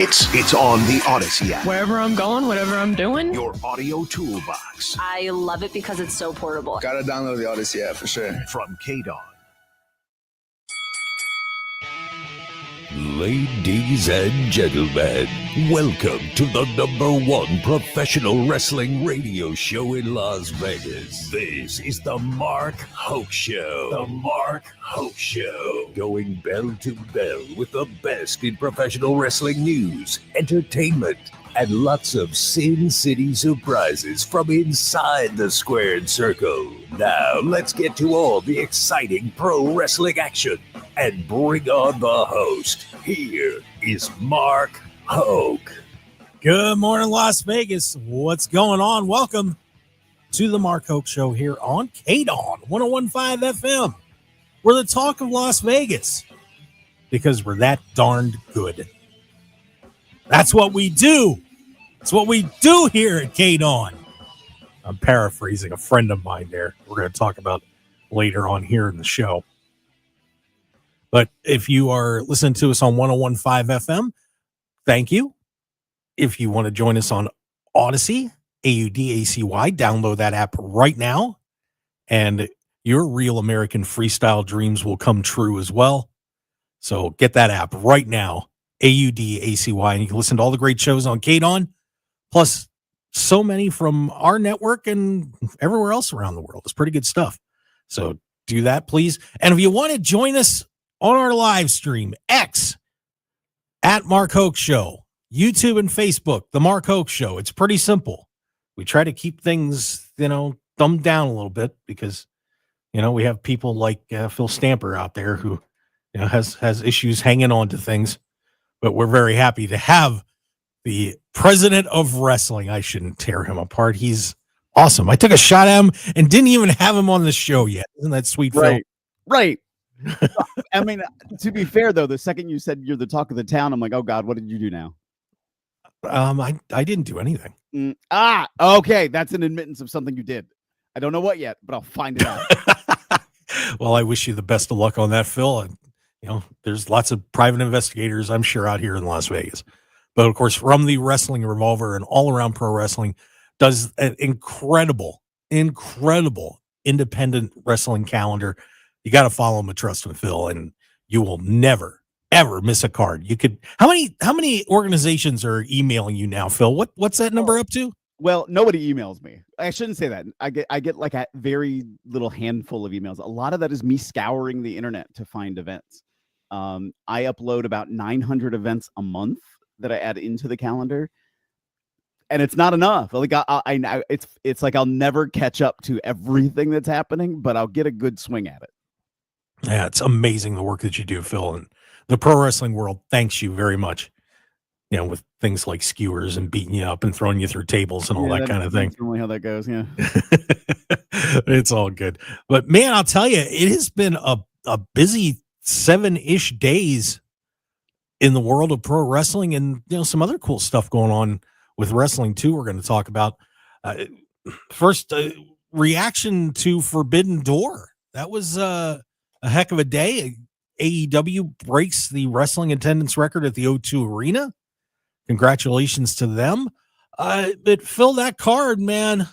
It's on the Odyssey app. Wherever I'm going, whatever I'm doing. Your audio toolbox. I love it because it's so portable. Gotta download the Odyssey app for sure. From KDAWN. Ladies and gentlemen, welcome to the #1 professional wrestling radio show in Las Vegas. This is the Mark Hoke Show. The Mark Hoke Show. Going bell to bell with the best in professional wrestling news, entertainment, and lots of Sin City surprises from inside the squared circle. Now, let's get to all the exciting pro wrestling action and bring on the host. Here is Mark Hoke. Good morning, Las Vegas. What's going on? Welcome to the Mark Hoke Show here on KDAWN 101.5 FM. We're the talk of Las Vegas because we're that darned good. That's what we do. It's what we do here at KDAWN. I'm paraphrasing a friend of mine there. We're going to talk about later on here in the show. But if you are listening to us on 101.5 FM, thank you. If you want to join us on Odyssey, AUDACY, download that app right now, and your real American freestyle dreams will come true as well. So get that app right now, AUDACY, and you can listen to all the great shows on KDAWN, plus so many from our network and everywhere else around the world. It's pretty good stuff. So do that, please. And if you want to join us on our live stream, X, at Mark Hoke Show, YouTube and Facebook, The Mark Hoke Show. It's pretty simple. We try to keep things, dumbed down a little bit because, we have people like Phil Stamper out there who, has issues hanging on to things. But we're very happy to have the president of wrestling. I shouldn't tear him apart. He's awesome. I took a shot at him and didn't even have him on the show yet. Isn't that sweet, Phil? Right. I mean, to be fair, though, the second you said you're the talk of the town, I'm like, oh, God, what did you do now? I didn't do anything. Okay. That's an admittance of something you did. I don't know what yet, but I'll find it out. Well, I wish you the best of luck on that, Phil. And, there's lots of private investigators, I'm sure, out here in Las Vegas. But, of course, from the Wrestling Revolver and All Around Pro Wrestling does an incredible independent wrestling calendar. You got to follow him with Trust and Phil, and you will never, ever miss a card. You could. How many organizations are emailing you now, Phil? What's that number up to? Well, nobody emails me. I shouldn't say that. I get like a very little handful of emails. A lot of that is me scouring the internet to find events. I upload about 900 events a month that I add into the calendar, and it's not enough. Like it's like I'll never catch up to everything that's happening, but I'll get a good swing at it. Yeah, it's amazing the work that you do, Phil, and the pro wrestling world thanks you very much. With things like skewers and beating you up and throwing you through tables and all that kind of thing. That's normally how that goes, yeah. It's all good. But, man, I'll tell you, it has been a busy 7-ish days in the world of pro wrestling, and, some other cool stuff going on with wrestling, too, we're going to talk about. First, reaction to Forbidden Door. That was a heck of a day. AEW breaks the wrestling attendance record at the O2 Arena. Congratulations to them. But Phil, that card, man,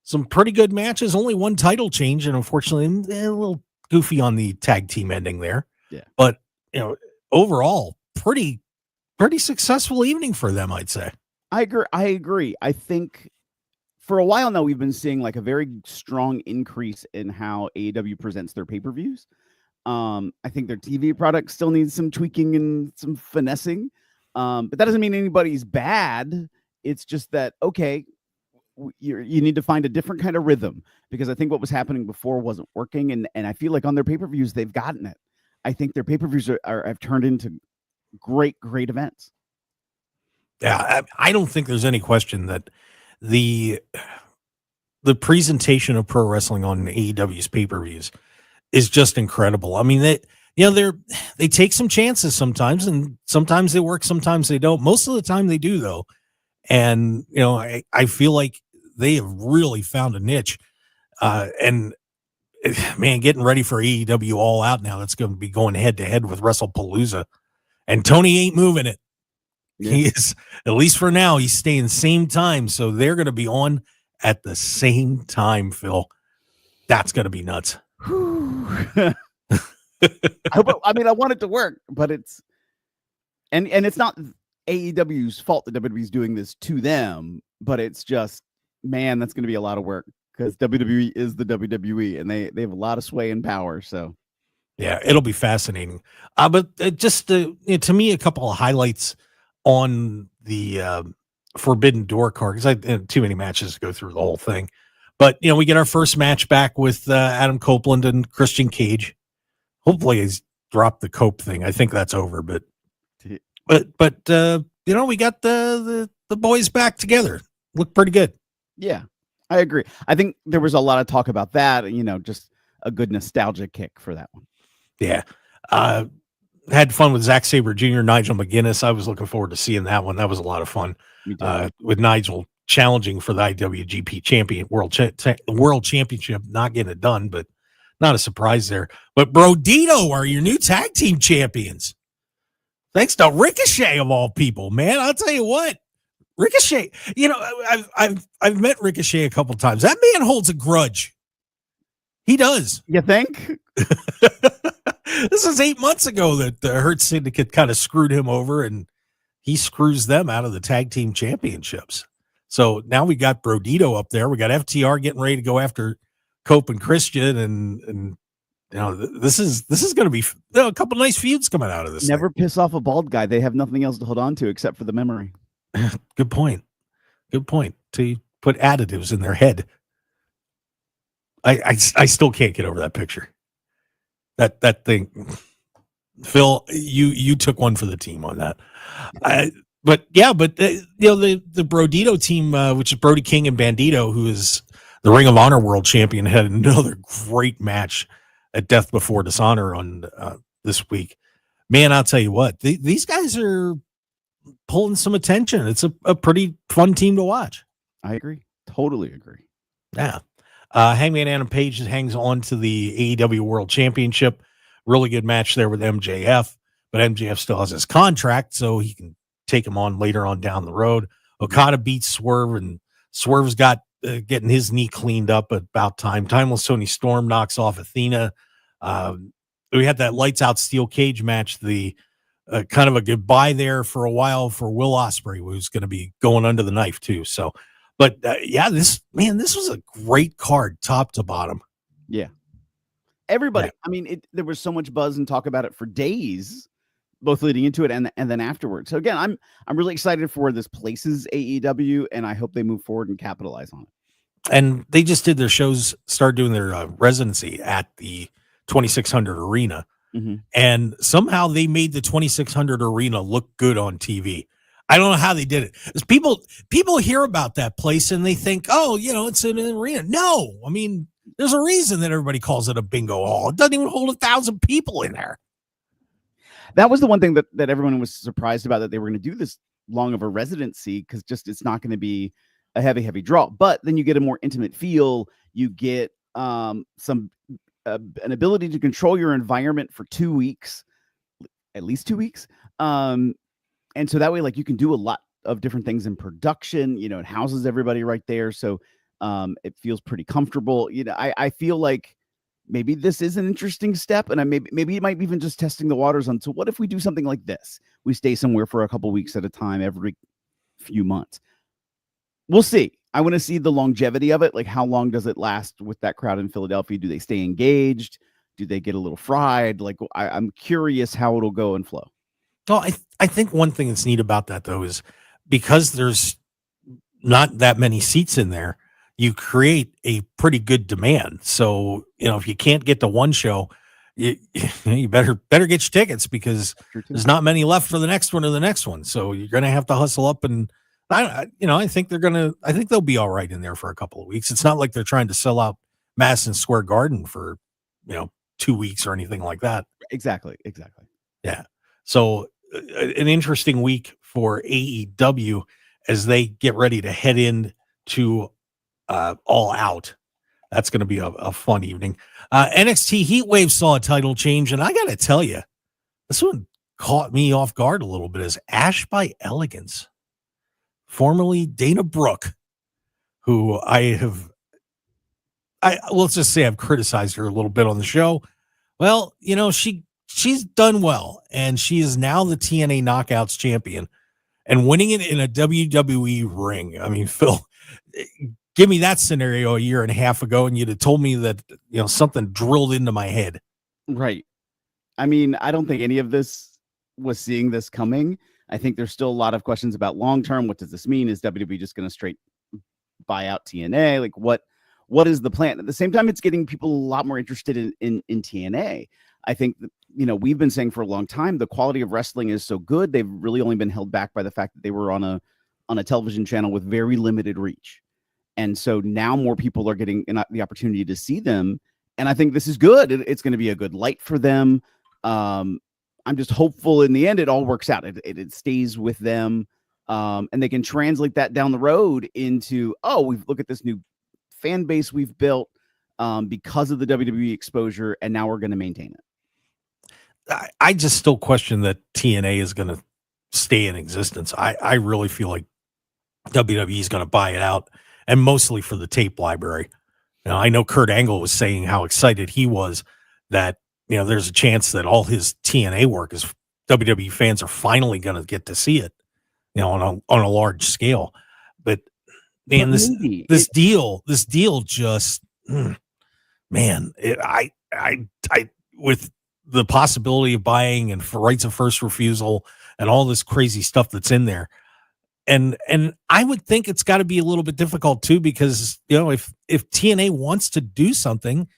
some pretty good matches. Only one title change, and unfortunately, a little goofy on the tag team ending there. Yeah. But, overall, pretty successful evening for them, I'd say. I agree. I think for a while now, we've been seeing like a very strong increase in how AEW presents their pay-per-views. I think their TV product still needs some tweaking and some finessing. But that doesn't mean anybody's bad. It's just that, okay, you need to find a different kind of rhythm, because I think what was happening before wasn't working. And I feel like on their pay-per-views, they've gotten it. I think their pay-per-views have turned into great events. Yeah, I don't think there's any question that the presentation of pro wrestling on AEW's pay-per-views is just incredible. I mean, they take some chances sometimes, and sometimes they work, sometimes they don't. Most of the time they do, though. And, I feel like they have really found a niche. And, man, getting ready for AEW All Out now. That's going to be going head-to-head with WrestlePalooza. And Tony ain't moving it. He is, at least for now, he's staying same time. So they're going to be on at the same time, Phil. That's going to be nuts. I want it to work, but it's not AEW's fault that WWE's doing this to them, but it's just, man, that's going to be a lot of work because WWE is the WWE and they have a lot of sway and power. So yeah, it'll be fascinating. But just to me, a couple of highlights on the Forbidden Door card, because I had too many matches to go through the whole thing. But we get our first match back with Adam Copeland and Christian Cage. Hopefully he's dropped the Cope thing. I think that's over, but we got the boys back together. Look pretty good. Yeah, I agree. I think there was a lot of talk about that, just a good nostalgia kick for that one. Yeah. Had fun with Zack Sabre Jr., Nigel McGuinness. I was looking forward to seeing that one. That was a lot of fun. With Nigel challenging for the IWGP champion world championship, not getting it done, but not a surprise there. But Brodito are your new tag team champions. Thanks to Ricochet of all people, man. I'll tell you what, Ricochet, I've met Ricochet a couple times. That man holds a grudge. He does. You think? This is 8 months ago that the Hurt Syndicate kind of screwed him over, and he screws them out of the tag team championships. So now we got Brodito up there. We got FTR getting ready to go after Cope and Christian, and this is going to be a couple nice feuds coming out of this. Never piss off a bald guy. They have nothing else to hold on to except for the memory. Good point. To put additives in their head. I still can't get over that picture. That thing, Phil, you took one for the team on that. The Brodito team, which is Brody King and Bandito, who is the Ring of Honor World Champion, had another great match at Death Before Dishonor on this week. Man, I'll tell you what, these guys are pulling some attention. It's a pretty fun team to watch. I agree. Totally agree. Yeah. Hangman Adam Page hangs on to the AEW World Championship. Really good match there with MJF, but MJF still has his contract, so he can take him on later on down the road. Okada beats Swerve, and Swerve's got getting his knee cleaned up at about time. Timeless Tony Storm knocks off Athena. We had that lights out steel cage match, the kind of a goodbye there for a while for Will Ospreay, who's going to be going under the knife too. So, but this was a great card, top to bottom. Yeah. Everybody. Yeah. I mean, there was so much buzz and talk about it for days, both leading into it and then afterwards. So again, I'm really excited for where this places AEW, and I hope they move forward and capitalize on it. And they just did their shows, started doing their residency at the 2600 Arena. Mm-hmm. And somehow they made the 2600 Arena look good on TV. I don't know how they did it. People hear about that place and they think, oh, it's an arena. No, I mean, there's a reason that everybody calls it a bingo hall. It doesn't even hold 1,000 people in there. That was the one thing that everyone was surprised about, that they were going to do this long of a residency, because it's not going to be a heavy draw. But then you get a more intimate feel. You get an ability to control your environment for 2 weeks, at least 2 weeks. And so that way, like, you can do a lot of different things in production. It houses everybody right there. So it feels pretty comfortable. I feel like maybe this is an interesting step, and maybe it might be even just testing the waters on, so what if we do something like this? We stay somewhere for a couple weeks at a time every few months. We'll see. I want to see the longevity of it. Like, how long does it last with that crowd in Philadelphia? Do they stay engaged? Do they get a little fried? Like, I'm curious how it'll go and flow. Well, I think one thing that's neat about that, though, is because there's not that many seats in there, you create a pretty good demand. So, if you can't get to one show, you better get your tickets, because there's not many left for the next one or the next one. So you're going to have to hustle up, and I think they'll be all right in there for a couple of weeks. It's not like they're trying to sell out Madison Square Garden for, 2 weeks or anything like that. Exactly. Yeah. So an interesting week for AEW as they get ready to head in to All Out. That's going to be a fun evening. NXT Heatwave saw a title change, and I got to tell you, this one caught me off guard a little bit is Ash by Elegance, formerly Dana Brooke, who let's just say I've criticized her a little bit on the show. Well, she's done well, and she is now the TNA Knockouts champion and winning it in a WWE ring. I mean, Phil, give me that scenario a year and a half ago, and you'd have told me that something drilled into my head. Right. I mean, I don't think any of this was seeing this coming. I think there's still a lot of questions about long term. What does this mean? Is WWE just going to straight buy out TNA? Like, what is the plan? At the same time, it's getting people a lot more interested in TNA. I think we've been saying for a long time the quality of wrestling is so good. They've really only been held back by the fact that they were on a television channel with very limited reach. And so now more people are getting the opportunity to see them. And I think this is good. It's going to be a good light for them. I'm just hopeful in the end it all works out. It stays with them. And they can translate that down the road into, look at this new fan base we've built because of the WWE exposure, and now we're going to maintain it. I just still question that TNA is going to stay in existence. I really feel like WWE is going to buy it out, and mostly for the tape library. I know Kurt Angle was saying how excited he was that there's a chance that all his TNA work is WWE fans are finally going to get to see it, on a large scale. But man, this deal just, man, I with the possibility of buying and for rights of first refusal and all this crazy stuff that's in there. And I would think it's got to be a little bit difficult too, because if TNA wants to do something,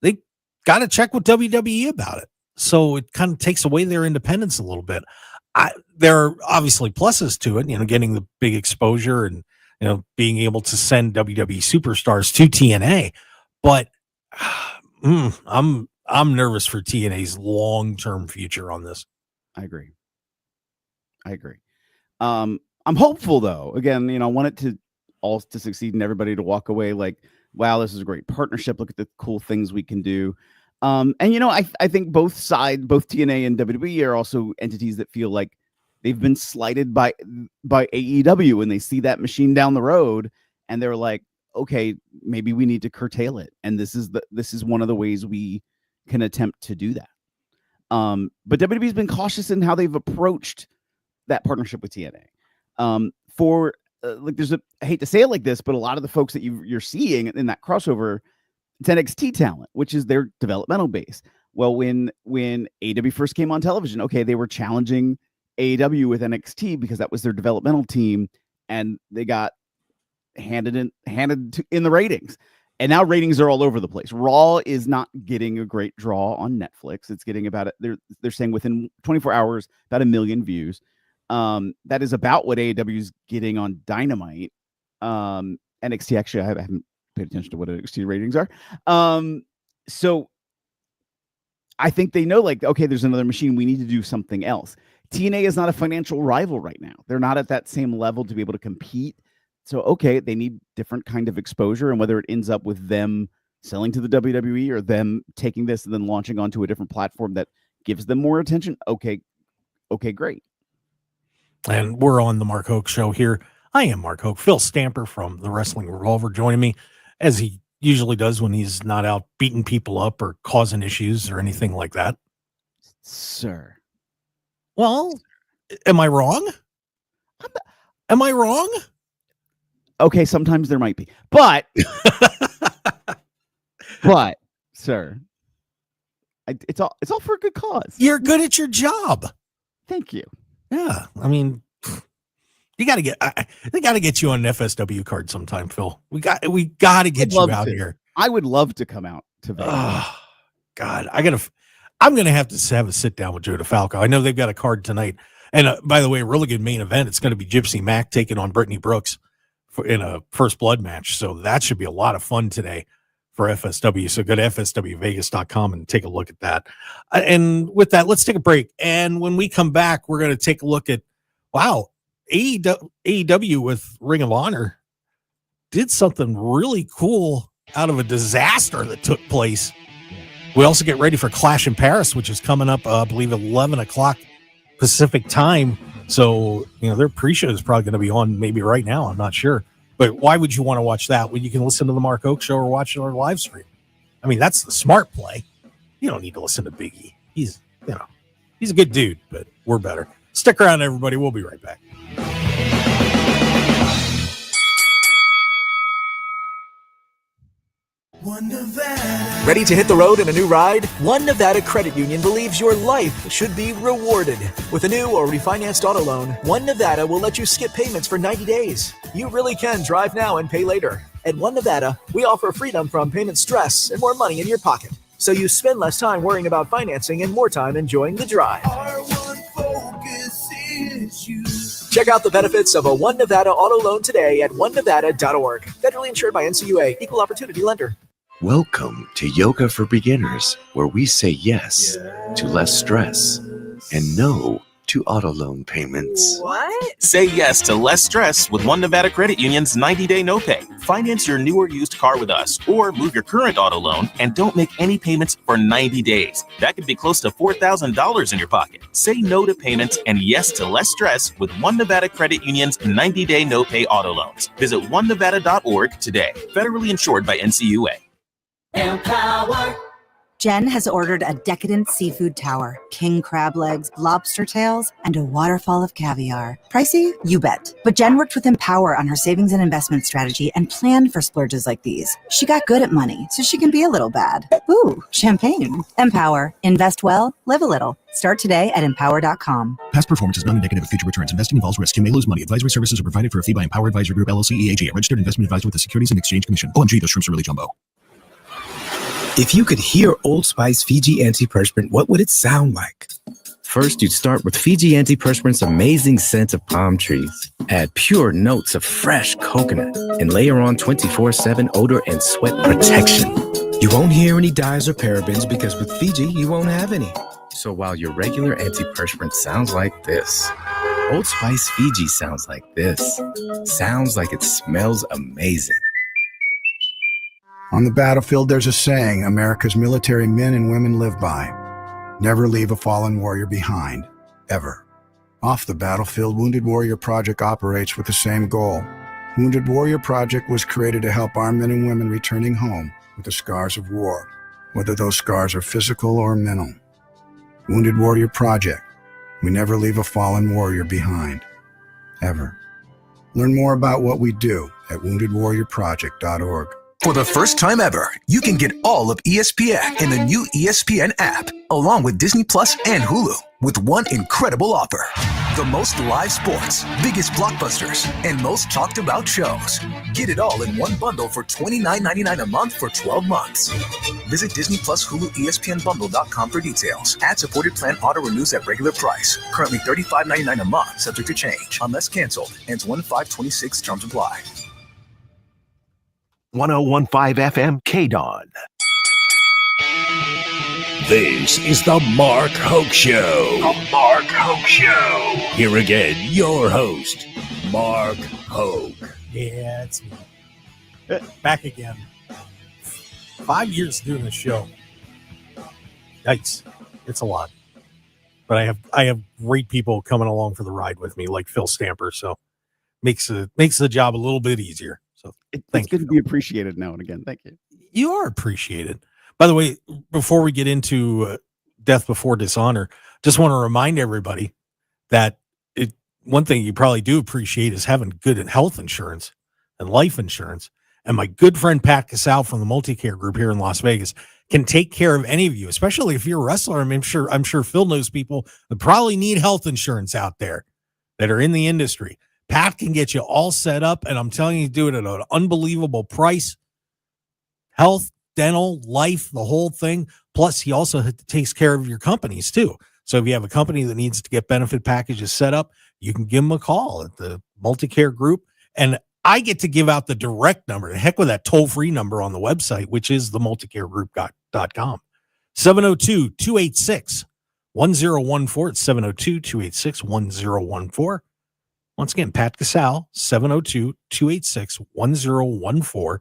they got to check with WWE about it. So it kind of takes away their independence a little bit. There are obviously pluses to it, getting the big exposure and being able to send WWE superstars to TNA. But I'm nervous for TNA's long-term future on this. I agree. I'm hopeful though. Again, I want it to succeed and everybody to walk away like, wow, this is a great partnership. Look at the cool things we can do. And I think both sides, both TNA and WWE, are also entities that feel like they've been slighted by AEW, and they see that machine down the road, and they're like, okay, maybe we need to curtail it. And this is one of the ways we can attempt to do that. But WWE's been cautious in how they've approached that partnership with TNA. I hate to say it like this, but a lot of the folks that you're seeing in that crossover, it's NXT talent, which is their developmental base. Well, when AEW first came on television, okay, they were challenging AEW with NXT because that was their developmental team, and they got handed in the ratings. And now ratings are all over the place. Raw is not getting a great draw on Netflix. It's getting about it. They're saying within 24 hours, about 1 million views. That is about what AEW is getting on Dynamite. NXT, actually, I haven't paid attention to what NXT ratings are. So I think they know, like, okay, there's another machine. We need to do something else. TNA is not a financial rival right now. They're not at that same level to be able to compete. So, okay, they need different kind of exposure, and whether it ends up with them selling to the WWE or them taking this and then launching onto a different platform that gives them more attention. Okay, great. And we're on the Mark Hoke Show here. I am Mark Hoke. Phil Stamper from the Wrestling Revolver joining me, as he usually does when he's not out beating people up or causing issues or anything like that. Sir. Well, am I wrong? Am I wrong? Okay, sometimes there might be. But, sir, it's all for a good cause. You're good at your job. Thank you. Yeah, I mean, they got to get you on an FSW card sometime, Phil. We got to get you out here. I would love to come out to Vegas. Oh, God, I'm gonna have to have a sit down with Joe DeFalco. I know they've got a card tonight, and by the way, a really good main event. It's going to be Gypsy Mac taking on Brittany Brooks in a first blood match. So that should be a lot of fun today for FSW. So go to fswvegas.com and take a look at that. And with that, let's take a break. And when we come back, we're going to take a look at, wow, AEW with Ring of Honor did something really cool out of a disaster that took place. We also get ready for Clash in Paris, which is coming up, I believe, 11 o'clock Pacific time. So, their pre-show is probably going to be on maybe right now. I'm not sure. But why would you want to watch that when you can listen to the Mark Hoke Show or watch our live stream? I mean, that's the smart play. You don't need to listen to Big E. He's a good dude, but we're better. Stick around, everybody. We'll be right back. Ready to hit the road in a new ride? One Nevada Credit Union believes your life should be rewarded. With a new or refinanced auto loan, One Nevada will let you skip payments for 90 days. You really can drive now and pay later. At One Nevada, we offer freedom from payment stress and more money in your pocket, so you spend less time worrying about financing and more time enjoying the drive. Our one focus is you. Check out the benefits of a One Nevada auto loan today at onenevada.org. Federally insured by NCUA, Equal Opportunity Lender. Welcome to Yoga for Beginners, where we say yes to less stress and no to auto loan payments. What? Say yes to less stress with One Nevada Credit Union's 90-day no pay. Finance your new or used car with us, or move your current auto loan and don't make any payments for 90 days. That could be close to $4,000 in your pocket. Say no to payments and yes to less stress with One Nevada Credit Union's 90-day no pay auto loans. Visit onenevada.org today. Federally insured by NCUA. Empower. Jen has ordered a decadent seafood tower, king crab legs, lobster tails, and a waterfall of caviar. Pricey? You bet. But Jen worked with Empower on her savings and investment strategy and planned for splurges like these. She got good at money, so she can be a little bad. Ooh, champagne. Empower. Invest well, live a little. Start today at empower.com. Past performance is not indicative of future returns. Investing involves risk. You may lose money. Advisory services are provided for a fee by Empower Advisory Group, LLC, EAG, a registered investment advisor with the Securities and Exchange Commission. OMG, those shrimps are really jumbo. If you could hear Old Spice Fiji Antiperspirant, what would it sound like? First, you'd start with Fiji Antiperspirant's amazing scent of palm trees. Add pure notes of fresh coconut and layer on 24/7 odor and sweat protection. You won't hear any dyes or parabens because with Fiji, you won't have any. So while your regular antiperspirant sounds like this, Old Spice Fiji sounds like this. Sounds like it smells amazing. On the battlefield, there's a saying America's military men and women live by. Never leave a fallen warrior behind, ever. Off the battlefield, Wounded Warrior Project operates with the same goal. Wounded Warrior Project was created to help our men and women returning home with the scars of war, whether those scars are physical or mental. Wounded Warrior Project. We never leave a fallen warrior behind, ever. Learn more about what we do at woundedwarriorproject.org. For the first time ever, you can get all of ESPN in the new ESPN app, along with Disney Plus and Hulu, with one incredible offer. The most live sports, biggest blockbusters, and most talked about shows. Get it all in one bundle for $29.99 a month for 12 months. Visit Disney Plus Hulu ESPNBundle.com for details. Ad-supported plan auto-renews at regular price. Currently $35.99 a month, subject to change. Unless canceled. Ends 1/5/26. Terms apply. 1015 FM KDAWN. This is the Mark Hoke Show. The Mark Hoke Show. Here again, your host, Mark Hoke. Yeah, it's me. Back again. 5 years doing this show. Yikes. It's a lot. But I have great people coming along for the ride with me, like Phil Stamper, so makes the job a little bit easier. So it's good to be appreciated now and again. Thank you. You are appreciated. By the way, before we get into Death Before Dishonor, just want to remind everybody that one thing you probably do appreciate is having good health insurance and life insurance. And my good friend Pat Casal from the Multicare Group here in Las Vegas can take care of any of you, especially if you're a wrestler. I'm sure Phil knows people that probably need health insurance out there that are in the industry. Pat can get you all set up, and I'm telling you, do it at an unbelievable price. Health, dental, life, the whole thing. Plus, he also takes care of your companies, too. So if you have a company that needs to get benefit packages set up, you can give them a call at the Multicare Group. And I get to give out the direct number. The heck with that toll-free number on the website, which is the multicaregroup.com. 702-286-1014. It's 702-286-1014. Once again, Pat Casal, 702-286-1014.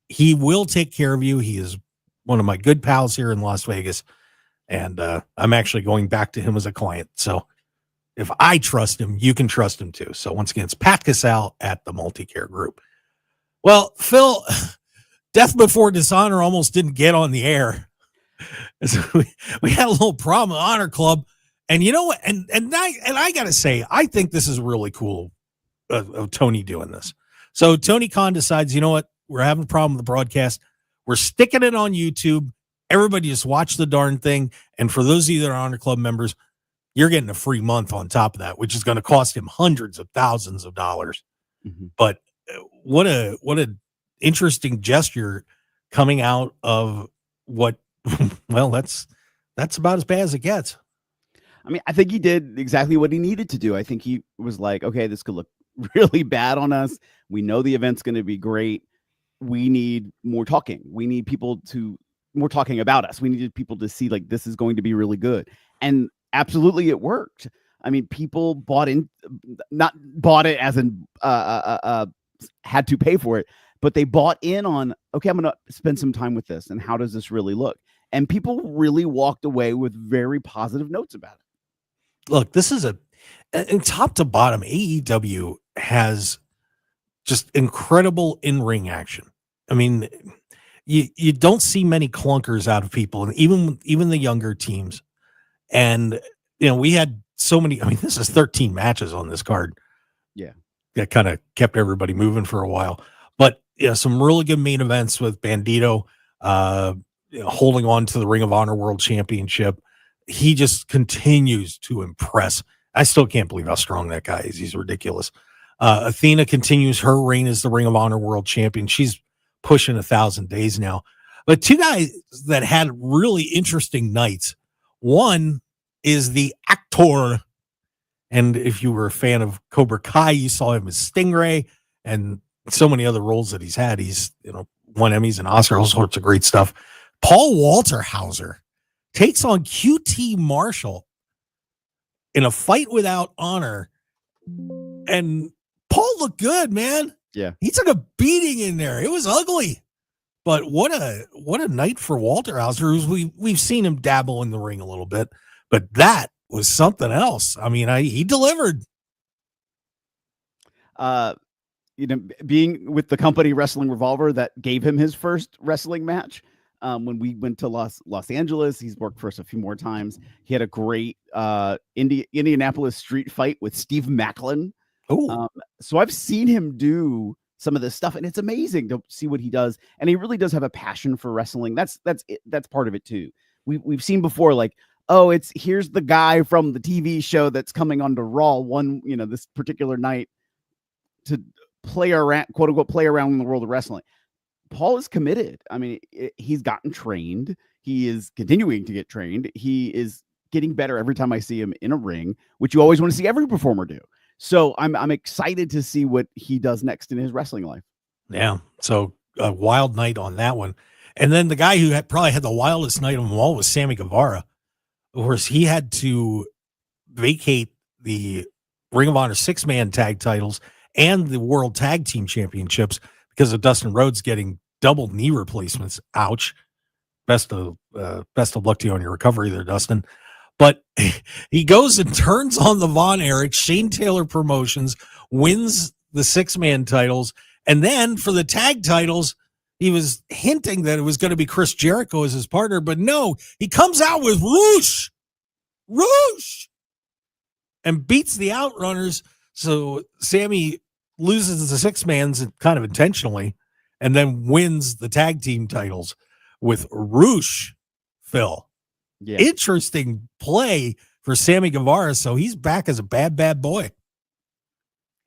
He will take care of you. He is one of my good pals here in Las Vegas, and I'm actually going back to him as a client. So if I trust him, you can trust him too. So once again, it's Pat Casal at the Multicare Group. Well, Phil, Death Before Dishonor almost didn't get on the air. So we had a little problem with Honor Club. And you know what? And I got to say, I think this is really cool of Tony doing this. So Tony Khan decides, you know what? We're having a problem with the broadcast. We're sticking it on YouTube. Everybody just watch the darn thing. And for those of you that are Honor Club members, you're getting a free month on top of that, which is going to cost him hundreds of thousands of dollars. Mm-hmm. But what a interesting gesture coming out of what, well, that's about as bad as it gets. I mean, I think he did exactly what he needed to do. I think he was like, okay, this could look really bad on us. We know the event's going to be great. We need more talking. We need people more talking about us. We needed people to see like this is going to be really good. And absolutely it worked. I mean, people not bought it as in had to pay for it, but they bought in on, okay, I'm going to spend some time with this. And how does this really look? And people really walked away with very positive notes about it. Look, this is in top to bottom, AEW has just incredible in-ring action. I mean, you don't see many clunkers out of people, and even the younger teams. And we had so many. I mean, this is 13 matches on this card. Yeah, that kind of kept everybody moving for a while. But some really good main events with Bandito holding on to the Ring of Honor World Championship. He just continues to impress. I still can't believe how strong that guy is. He's ridiculous. Athena continues her reign as the Ring of Honor World Champion. She's pushing 1,000 days now. But two guys that had really interesting nights. One is the actor. And if you were a fan of Cobra Kai, you saw him as Stingray and so many other roles that he's had. He's, won Emmys and Oscars, all sorts of great stuff. Paul Walterhauser takes on QT Marshall in a fight without honor. And Paul looked good, man. Yeah. He took a beating in there. It was ugly. But what a night for Walterhauser, who's we've seen him dabble in the ring a little bit, but that was something else. I mean, he delivered. Being with the company Wrestling Revolver that gave him his first wrestling match. When we went to Los Angeles, he's worked for us a few more times. He had a great Indianapolis street fight with Steve Macklin. So I've seen him do some of this stuff, and it's amazing to see what he does. And he really does have a passion for wrestling. That's part of it too. We've seen before, like, oh, here's the guy from the TV show that's coming onto Raw this particular night to play around, quote unquote, play around in the world of wrestling. Paul is committed. I mean, he's gotten trained. He is continuing to get trained. He is getting better every time I see him in a ring, which you always want to see every performer do. So I'm excited to see what he does next in his wrestling life. Yeah. So a wild night on that one. And then the guy who probably had the wildest night of them all was Sammy Guevara. Of course, he had to vacate the Ring of Honor 6-man tag titles and the World Tag Team Championships because of Dustin Rhodes getting double knee replacements. Ouch. Best of luck to you on your recovery there, Dustin. But he goes and turns on the Von Erich, Shane Taylor Promotions, wins the 6-man titles. And then for the tag titles, he was hinting that it was going to be Chris Jericho as his partner. But no, he comes out with Roosh, and beats the Outrunners. So Sammy loses the 6-mans kind of intentionally and then wins the tag team titles with Roosh, Phil. Yeah. Interesting play for Sammy Guevara. So he's back as a bad boy.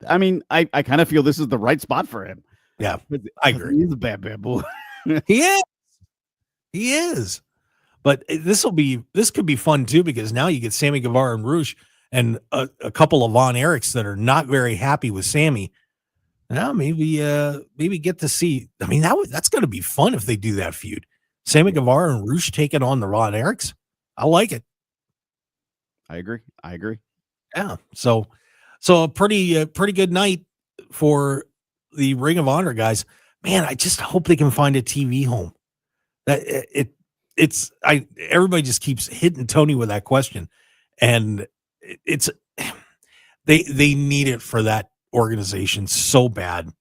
I mean, I kind of feel this is the right spot for him. Yeah, I agree. He's a bad boy. He is. But this could be fun too, because now you get Sammy Guevara and Roosh and a couple of Von Erichs that are not very happy with Sammy. Now maybe get to see. I mean, that's going to be fun if they do that feud. Sammy Guevara and Roosh taking on the Von Erichs. I like it. I agree. Yeah. So a pretty good night for the Ring of Honor guys. Man, I just hope they can find a TV home. Everybody just keeps hitting Tony with that question, and they need it for that organization so bad.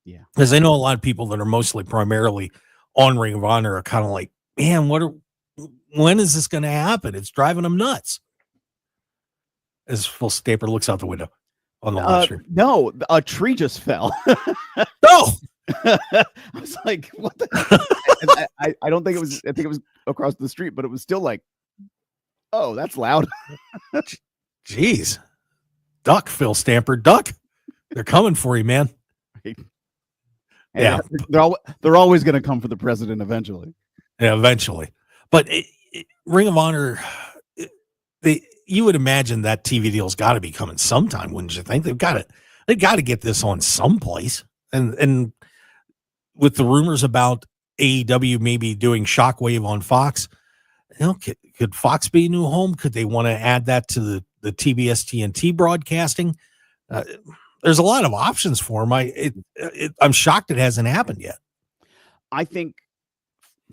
Yeah. Because I know a lot of people that are mostly primarily on Ring of Honor are kind of like, man, when is this going to happen? It's driving them nuts. As Phil Staper looks out the window on the live stream. No, a tree just fell. No. I was like, what the I don't think it was, I think it was across the street, but it was still like, oh, that's loud. Jeez. Duck, Phil Stamper, duck. They're coming for you, man. Yeah. They're always going to come for the president eventually. Yeah, eventually. But Ring of Honor, you would imagine that TV deal's got to be coming sometime, wouldn't you think? They've got to get this on someplace. And with the rumors about AEW maybe doing Shockwave on Fox, could Fox be a new home? Could they want to add that to the TBS TNT broadcasting? There's a lot of options for them. I'm shocked it hasn't happened yet. I think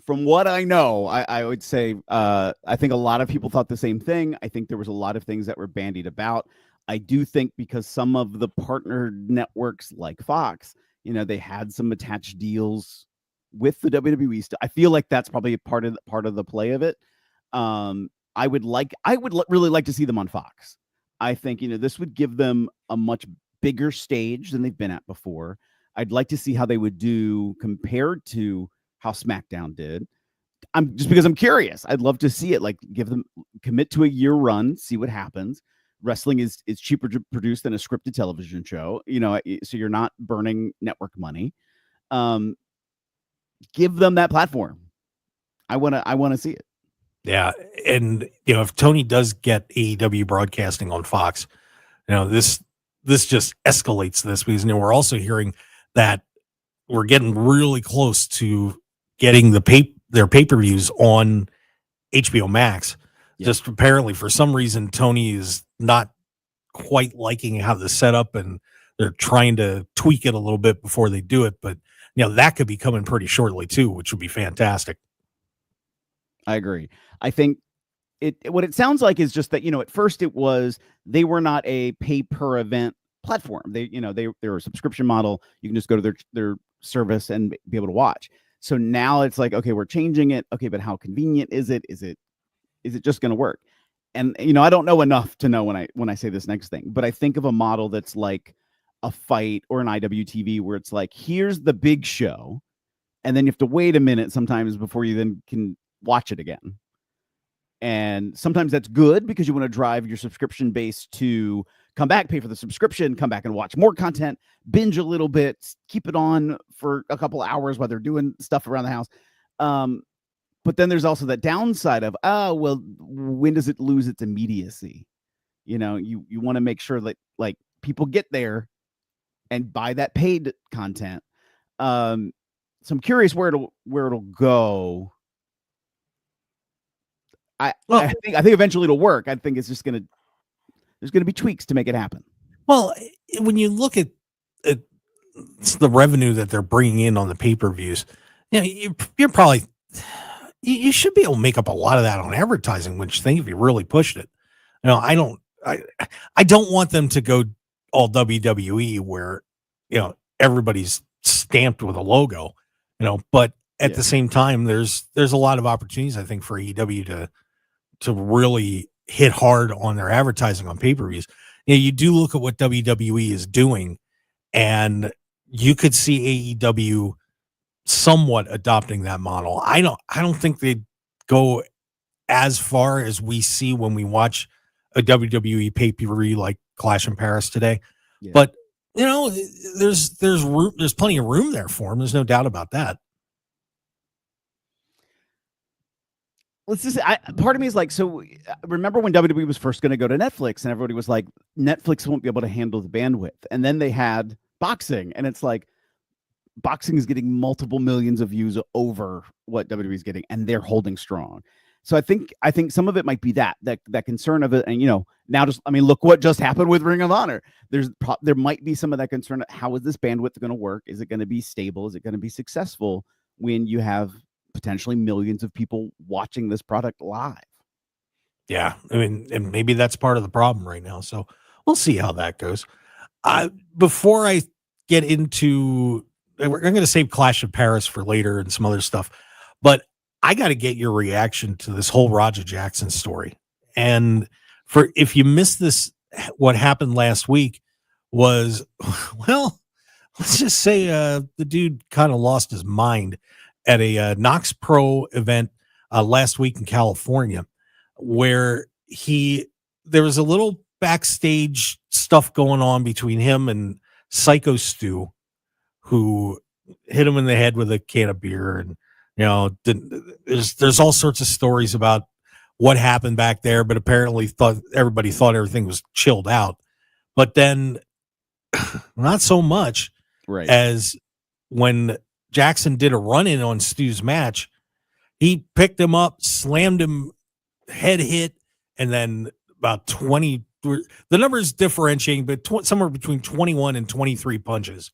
from what I know, I would say I think a lot of people thought the same thing. I think there was a lot of things that were bandied about. I do think because some of the partner networks like Fox, they had some attached deals with the WWE stuff. I feel like that's probably part of the play of it. I would really like to see them on Fox. I think, this would give them a much bigger stage than they've been at before. I'd like to see how they would do compared to how SmackDown did. Because I'm curious. I'd love to see it, like commit to a year run, see what happens. Wrestling is cheaper to produce than a scripted television show, so you're not burning network money. Give them that platform. I want to see it. Yeah. And, if Tony does get AEW broadcasting on Fox, this just escalates this because, we're also hearing that we're getting really close to getting their pay-per-views on HBO Max. Yeah. Just apparently for some reason, Tony is not quite liking how the setup, and they're trying to tweak it a little bit before they do it. But, that could be coming pretty shortly too, which would be fantastic. I agree. I think what it sounds like is just that, at first they were not a pay per event platform. They were a subscription model. You can just go to their service and be able to watch. So now it's like, okay, we're changing it. Okay, but how convenient is it? Is it just going to work? And, I don't know enough to know when I say this next thing, but I think of a model that's like a fight or an IWTV where it's like, here's the big show. And then you have to wait a minute sometimes before you then can watch it again. And sometimes that's good because you want to drive your subscription base to come back, pay for the subscription, come back and watch more content, binge a little bit, keep it on for a couple hours while they're doing stuff around the house. But then there's also that downside of, when does it lose its immediacy? You want to make sure that like people get there and buy that paid content. So I'm curious where it'll go. I think eventually it'll work. I think it's just there's gonna be tweaks to make it happen. Well, when you look at the revenue that they're bringing in on the pay-per-views, you're probably you should be able to make up a lot of that on advertising, which think if you really pushed it. I don't want them to go all WWE where everybody's stamped with a logo, but at the same time there's a lot of opportunities I think for AEW to really hit hard on their advertising on pay-per-views. You do look at what WWE is doing, and you could see AEW somewhat adopting that model. I don't think they'd go as far as we see when we watch a WWE pay-per-view like Clash in Paris today. Yeah. But there's room, there's plenty of room there for them. There's no doubt about that. Part of me is like, so remember when WWE was first going to go to Netflix and everybody was like, Netflix won't be able to handle the bandwidth. And then they had boxing, and it's like, boxing is getting multiple millions of views over what WWE is getting, and they're holding strong. So I think some of it might be that concern of it. And, now look what just happened with Ring of Honor. There might be some of that concern. How is this bandwidth going to work? Is it going to be stable? Is it going to be successful when you have potentially millions of people watching this product live? Yeah. And maybe that's part of the problem right now. So we'll see how that goes. Before I get into, I'm going to save Clash of Paris for later and some other stuff, but I got to get your reaction to this whole Roger Jackson story. And for if you missed this, what happened last week was, well, let's just say the dude kind of lost his mind at a Knox Pro event last week in California, where there was a little backstage stuff going on between him and Psycho Stu, who hit him in the head with a can of beer. And, there's all sorts of stories about what happened back there, but apparently everybody thought everything was chilled out. But then not so much as when Jackson did a run-in on Stu's match, he picked him up, slammed him, head hit, and then about 20, the numbers differentiating, but somewhere between 21 and 23 punches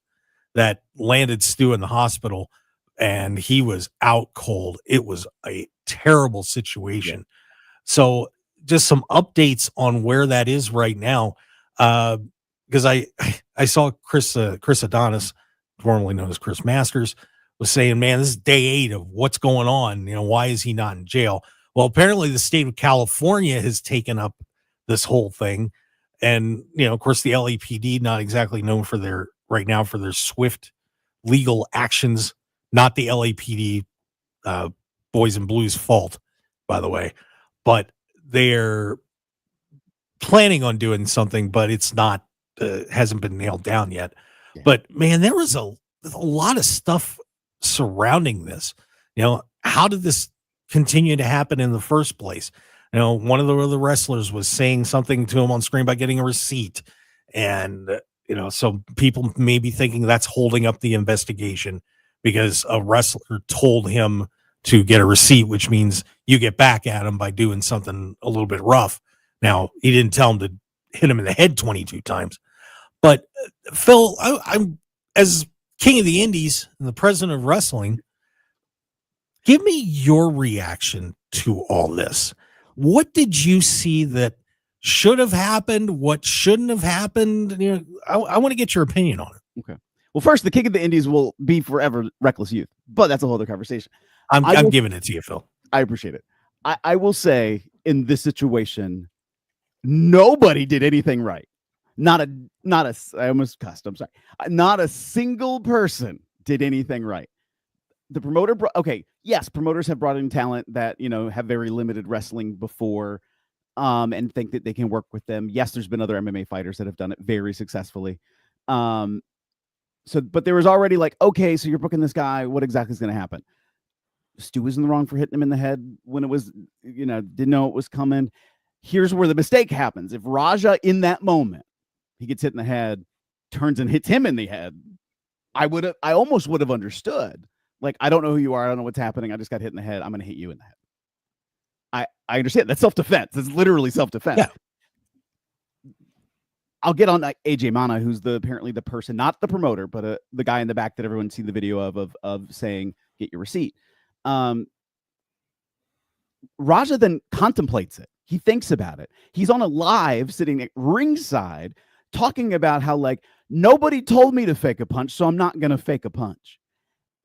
that landed Stu in the hospital, and he was out cold. It was a terrible situation. Yeah. So just some updates on where that is right now. Because I saw Chris Adonis, formerly known as Chris Masters, was saying, man, this is day 8 of what's going on. Why is he not in jail? Well, apparently the state of California has taken up this whole thing. And, of course, the LAPD, not exactly known for their swift legal actions, not the LAPD Boys in Blues fault, by the way, but they're planning on doing something, but it's not, hasn't been nailed down yet. Yeah. But man, there was a lot of stuff surrounding this. How did this continue to happen in the first place? One of the wrestlers was saying something to him on screen about getting a receipt. And, so people may be thinking that's holding up the investigation because a wrestler told him to get a receipt, which means you get back at him by doing something a little bit rough. Now, he didn't tell him to hit him in the head 22 times. But Phil, I'm as king of the indies and the president of wrestling, give me your reaction to all this. What did you see that should have happened? What shouldn't have happened? I want to get your opinion on it. Okay. Well, first, the king of the indies will be forever Reckless Youth, but that's a whole other conversation. I'm giving it to you, Phil. I appreciate it. I will say in this situation, nobody did anything right. Not a, I almost cussed. I'm sorry. Not a single person did anything right. The promoter, yes, promoters have brought in talent that, have very limited wrestling before, and think that they can work with them. Yes, there's been other MMA fighters that have done it very successfully. But there was already okay, so you're booking this guy. What exactly is going to happen? Stu was in the wrong for hitting him in the head when it was, didn't know it was coming. Here's where the mistake happens. If Raja in that moment, he gets hit in the head, turns and hits him in the head, I almost would have understood. I don't know who you are. I don't know what's happening. I just got hit in the head. I'm going to hit you in the head. I understand. That's self-defense. It's literally self-defense. Yeah. I'll get on AJ Mana, who's apparently the person, not the promoter, but the guy in the back that everyone's seen the video of saying, get your receipt. Raja then contemplates it. He thinks about it. He's on a live sitting at ringside talking about how nobody told me to fake a punch, so I'm not going to fake a punch.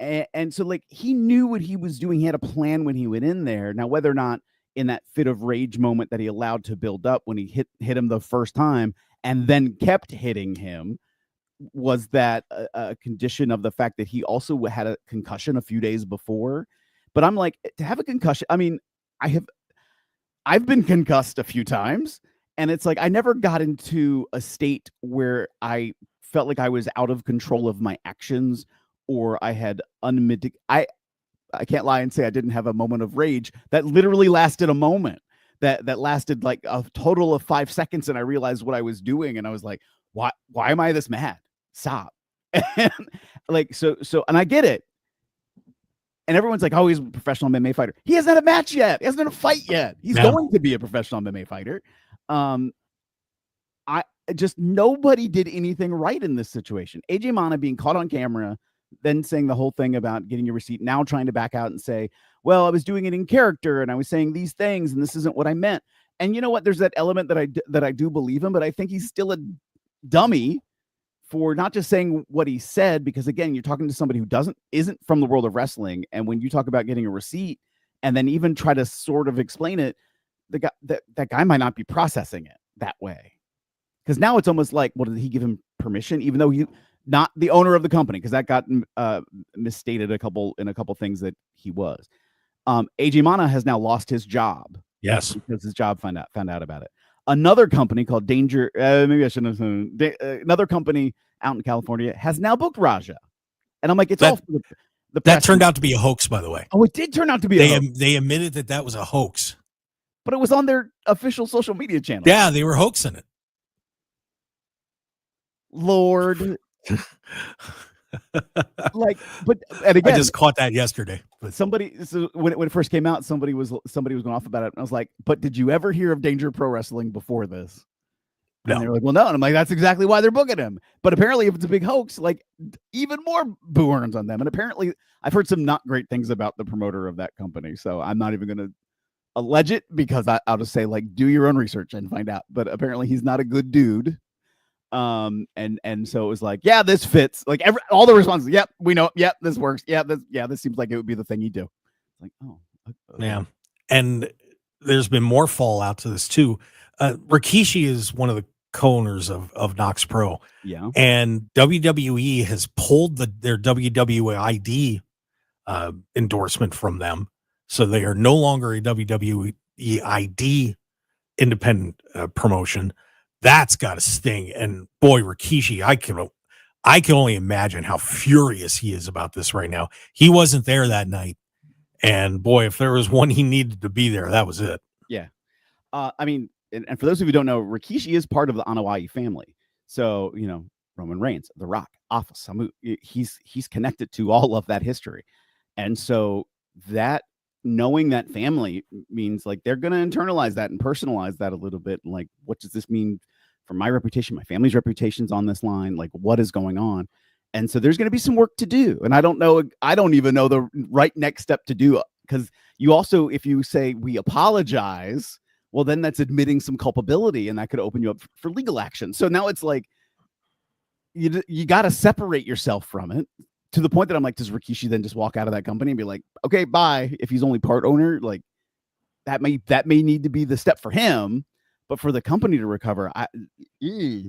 And so he knew what he was doing. He had a plan when he went in there. Now, whether or not in that fit of rage moment that he allowed to build up when he hit him the first time and then kept hitting him, was that a condition of the fact that he also had a concussion a few days before. But I'm to have a concussion, I mean, I've been concussed a few times, and it's I never got into a state where I felt like I was out of control of my actions, or I had I can't lie and say I didn't have a moment of rage that literally lasted a moment, that lasted a total of 5 seconds, and I realized what I was doing, and I was like, why am I this mad? Stop. And and I get it. And everyone's oh, he's a professional MMA fighter. He hasn't had a match yet. He hasn't had a fight yet. He's going to be a professional MMA fighter. Nobody did anything right in this situation. AJ Mana being caught on camera, then saying the whole thing about getting your receipt, now trying to back out and say, well, I was doing it in character and I was saying these things and this isn't what I meant. And you know what? There's that element that I do believe him, but I think he's still a dummy for not just saying what he said, because again, you're talking to somebody who isn't from the world of wrestling. And when you talk about getting a receipt and then even try to sort of explain it, that guy might not be processing it that way. Because now it's almost like, well, did he give him permission? Even though he not the owner of the company, because that got misstated in a couple things that he was. AJ Mana has now lost his job. Yes, because his job found out about it. Another company called Danger, maybe I shouldn't have. Another company out in California has now booked Raja, and I'm like, it's all for the that turned out to be a hoax, by the way. Oh, it did turn out to be a hoax. They admitted that was a hoax, but it was on their official social media channel. Yeah, they were hoaxing it. Lord. Like, but and again, I just caught that yesterday. But somebody, so when it first came out, somebody was going off about it, and I was like, "But did you ever hear of Danger Pro Wrestling before this?" And no. they were like, "Well, no." And I'm like, "That's exactly why they're booking him." But apparently, if it's a big hoax, like even more boo earns on them. And apparently, I've heard some not great things about the promoter of that company, so I'm not even going to allege it because I'll just say, like, do your own research and find out. But apparently, he's not a good dude. And so it was like, yeah, this fits. Like all the responses, yep, we know, yep, this works. Yeah, this seems like it would be the thing you do. Like, oh, okay. Yeah. And there's been more fallout to this too. Rikishi is one of the co-owners of Nox Pro. Yeah. And WWE has pulled their WWID endorsement from them. So they are no longer a WWEID independent promotion. That's got to sting. And boy, Rikishi, I can only imagine how furious he is about this right now. He wasn't there that night. And boy, if there was one he needed to be there, that was it. Yeah. I mean, and for those of you who don't know, Rikishi is part of the Anoa'i family. So, you know, Roman Reigns, The Rock, Alpha, Samu, he's connected to all of that history. And so that knowing that family means like they're going to internalize that and personalize that a little bit. Like, what does this mean for my reputation? My family's reputation's on this line. Like, what is going on? And so there's going to be some work to do. And I don't even know the right next step to do, because you also, if you say we apologize, well, then that's admitting some culpability, and that could open you up for legal action. So now it's like you got to separate yourself from it, to the point that I'm like, does Rikishi then just walk out of that company and be like, okay, bye? If he's only part owner, like that may need to be the step for him, but for the company to recover, yeah.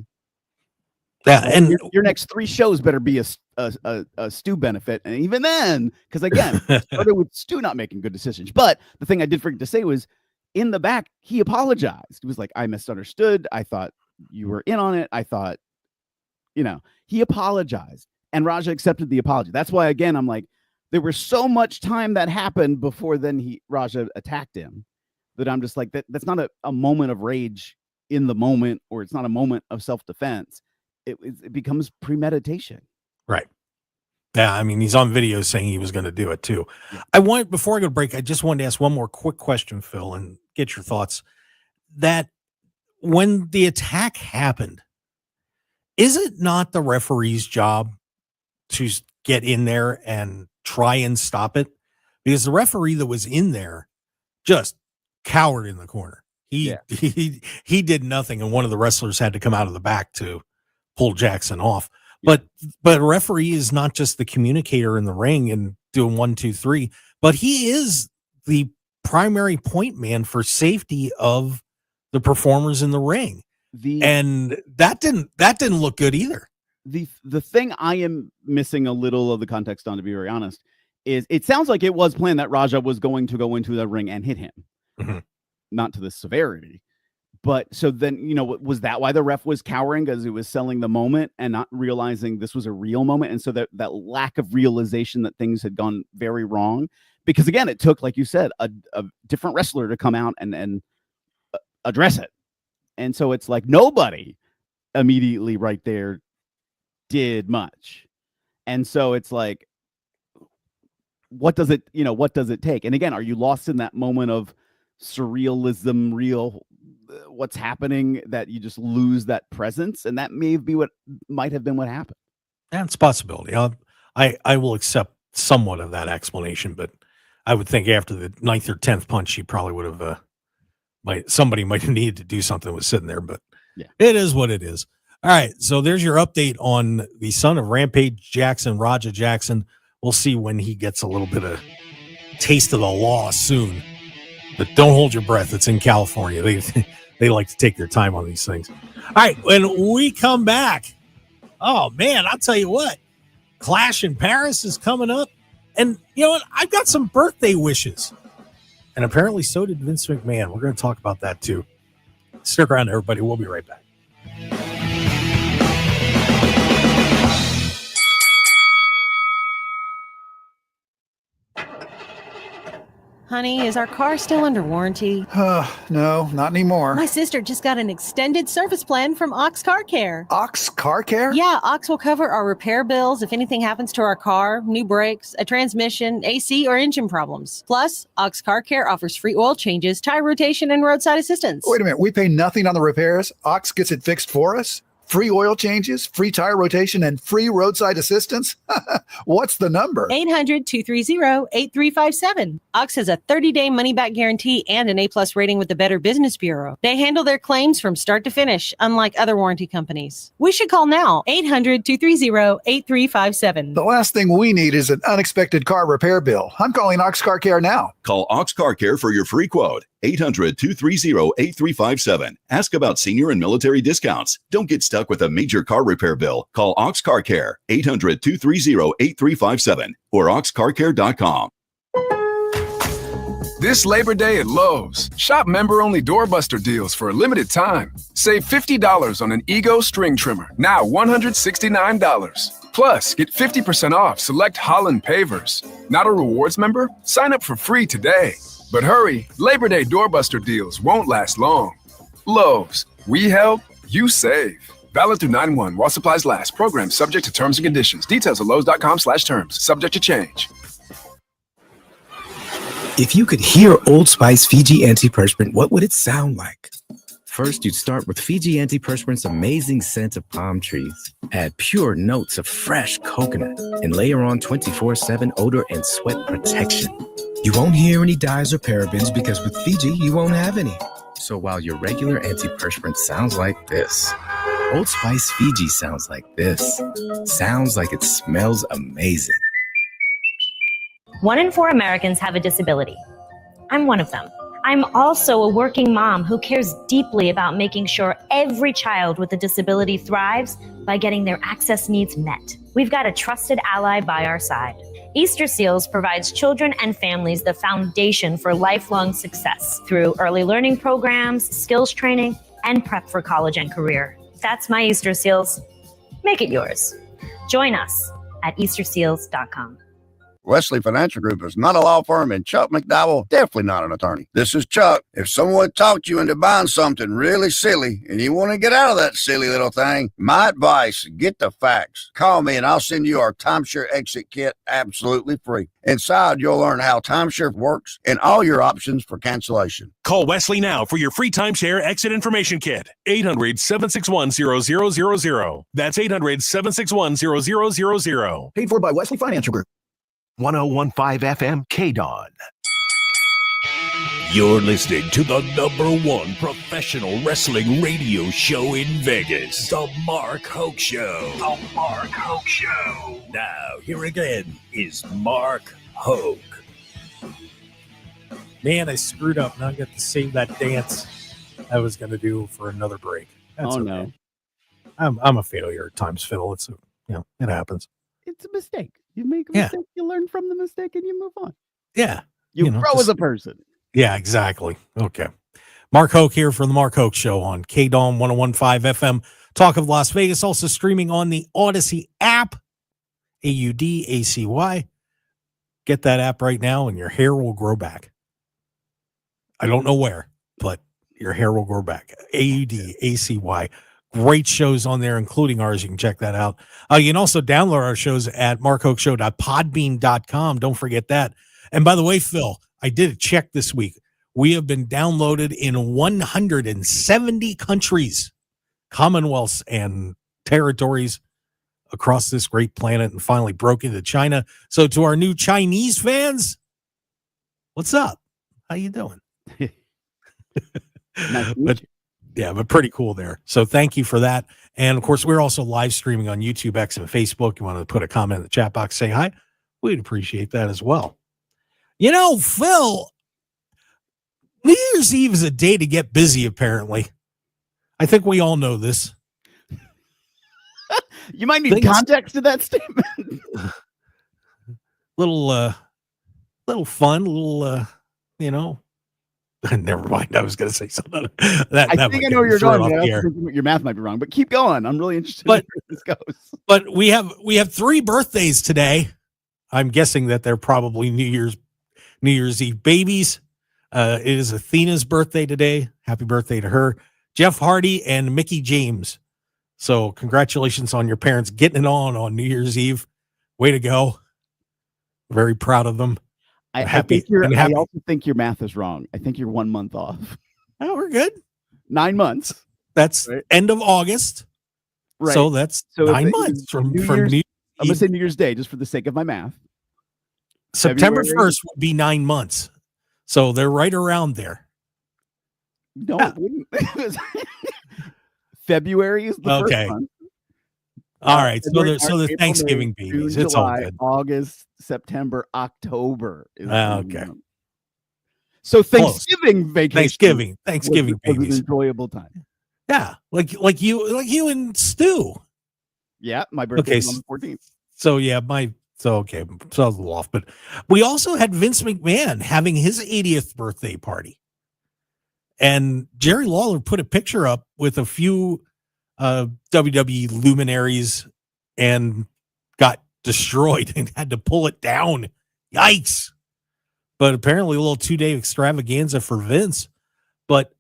And your next 3 shows better be a Stu benefit. And even then, because again, started with Stu not making good decisions. But the thing I did forget to say was, in the back, he apologized. He was like, I misunderstood. I thought you were in on it. I thought, he apologized. And Raja accepted the apology. That's why, again, I'm like, there was so much time that happened before then Raja attacked him, that I'm just like, that's not a moment of rage in the moment, or it's not a moment of self-defense. It becomes premeditation. Right. Yeah, I mean, he's on video saying he was going to do it too. Yeah. Before I go to break, I just wanted to ask one more quick question, Phil, and get your thoughts. That when the attack happened, is it not the referee's job to get in there and try and stop it? Because the referee that was in there just cowered in the corner. He did nothing, and one of the wrestlers had to come out of the back to pull Jackson off. But a referee is not just the communicator in the ring and doing 1, 2, 3, but he is the primary point man for safety of the performers in the ring. And that didn't look good either. The thing I am missing a little of the context on, to be very honest, is it sounds like it was planned that Raja was going to go into the ring and hit him. Mm-hmm. Not to the severity. But so then, was that why the ref was cowering? Because it was selling the moment and not realizing this was a real moment. And so that lack of realization that things had gone very wrong. Because again, it took, like you said, a different wrestler to come out and address it. And so it's like nobody immediately right there did much. And so it's like, what does it take? And again, are you lost in that moment of surrealism, what's happening, that you just lose that presence? And that might have been what happened. That's a possibility. I will accept somewhat of that explanation, but I would think after the 9th or 10th punch, he probably would have somebody might have needed to do something with sitting there, but yeah, it is what it is. All right, so there's your update on the son of Rampage Jackson, Raja Jackson. We'll see when he gets a little bit of taste of the law soon. But don't hold your breath. It's in California. They like to take their time on these things. All right, when we come back, oh, man, I'll tell you what. Clash in Paris is coming up. And you know what? I've got some birthday wishes. And apparently so did Vince McMahon. We're going to talk about that too. Stick around, everybody. We'll be right back. Honey, is our car still under warranty? No, not anymore. My sister just got an extended service plan from Ox Car Care. Ox Car Care? Yeah, Ox will cover our repair bills if anything happens to our car, new brakes, a transmission, AC, or engine problems. Plus, Ox Car Care offers free oil changes, tire rotation, and roadside assistance. Wait a minute, we pay nothing on the repairs? Ox gets it fixed for us? Free oil changes, free tire rotation, and free roadside assistance? What's the number? 800-230-8357. Ox has a 30-day money-back guarantee and an A-plus rating with the Better Business Bureau. They handle their claims from start to finish, unlike other warranty companies. We should call now, 800-230-8357. The last thing we need is an unexpected car repair bill. I'm calling Ox Car Care now. Call Ox Car Care for your free quote. 800-230-8357. Ask about senior and military discounts. Don't get stuck with a major car repair bill. Call Ox Car Care, 800-230-8357 or oxcarcare.com. This Labor Day at Lowe's, shop member-only doorbuster deals for a limited time. Save $50 on an Ego string trimmer, now $169. Plus, get 50% off select Holland pavers. Not a rewards member? Sign up for free today. But hurry, Labor Day doorbuster deals won't last long. Lowe's, we help, you save. Valid through 9/1 while supplies last. Program subject to terms and conditions. Details at lowes.com/terms. Subject to change. If you could hear Old Spice Fiji antiperspirant, what would it sound like? First, you'd start with Fiji antiperspirant's amazing scent of palm trees. Add pure notes of fresh coconut and layer on 24/7 odor and sweat protection. You won't hear any dyes or parabens because with Fiji, you won't have any. So while your regular antiperspirant sounds like this, Old Spice Fiji sounds like this. Sounds like it smells amazing. 1 in 4 Americans have a disability. I'm one of them. I'm also a working mom who cares deeply about making sure every child with a disability thrives by getting their access needs met. We've got a trusted ally by our side. Easter Seals provides children and families the foundation for lifelong success through early learning programs, skills training, and prep for college and career. That's my Easter Seals. Make it yours. Join us at easterseals.com. Wesley Financial Group is not a law firm, and Chuck McDowell definitely not an attorney. This is Chuck. If someone talked you into buying something really silly and you want to get out of that silly little thing, my advice, get the facts. Call me and I'll send you our timeshare exit kit absolutely free. Inside, you'll learn how timeshare works and all your options for cancellation. Call Wesley now for your free timeshare exit information kit. 800-761-0000. That's 800-761-0000. Paid for by Wesley Financial Group. 1015 FM KDAWN. You're listening to the #1 professional wrestling radio show in Vegas, The Mark Hoke Show. The Mark Hoke Show. Now, here again is Mark Hoke. Man, I screwed up. Now I got to save that dance I was going to do for another break. That's Oh, okay. no. I'm a failure at times, Phil. It's it happens. It's a mistake. You make a Yeah. mistake, you learn from the mistake, and you move on. Yeah. You grow as a person. Yeah, exactly. Okay. Mark Hoke here for the Mark Hoke Show on KDAWN 1015 FM. Talk of Las Vegas, also streaming on the Odyssey app, AUDACY. Get that app right now and your hair will grow back. I don't know where, but your hair will grow back. AUDACY. Great shows on there, including ours. You can check that out. You can also download our shows at markhokeshow.podbean.com. Don't forget that. And by the way, Phil, I did a check this week. We have been downloaded in 170 countries, commonwealths, and territories across this great planet, and finally broke into China. So to our new Chinese fans, what's up? How you doing? Nice to meet But yeah, but pretty cool there. So thank you for that. And of course, we're also live streaming on YouTube, X, and Facebook. You want to put a comment in the chat box, say hi. We'd appreciate that as well. You know, Phil, New Year's Eve is a day to get busy, apparently. I think we all know this. You might need context to that statement. Little fun, never mind. I was going to say something. I think I know where you're going. But I also think your math might be wrong, but keep going. I'm really interested in where this goes. But we have 3 birthdays today. I'm guessing that they're probably New Year's Eve babies. It is Athena's birthday today. Happy birthday to her. Jeff Hardy and Mickey James. So congratulations on your parents getting it on New Year's Eve. Way to go. Very proud of them. I also think your math is wrong. I think you're 1 month off. Oh, we're good. 9 months. That's end of August. Right. So that's 9 months from New Year's. I'm going to say New Year's Day just for the sake of my math. September 1st would be 9 months. So they're right around there. No, it wouldn't. February is the first month. All right. So the Thanksgiving babies. June, it's July, all good. August, September, October. Okay. So Thanksgiving vacation. Thanksgiving was babies. an enjoyable time. Yeah. Like you and Stu. Yeah. My birthday is on the 14th. So yeah, so I was a little off, but we also had Vince McMahon having his 80th birthday party. And Jerry Lawler put a picture up with a few WWE luminaries and got destroyed and had to pull it down. Yikes. But apparently a little 2-day extravaganza for Vince. But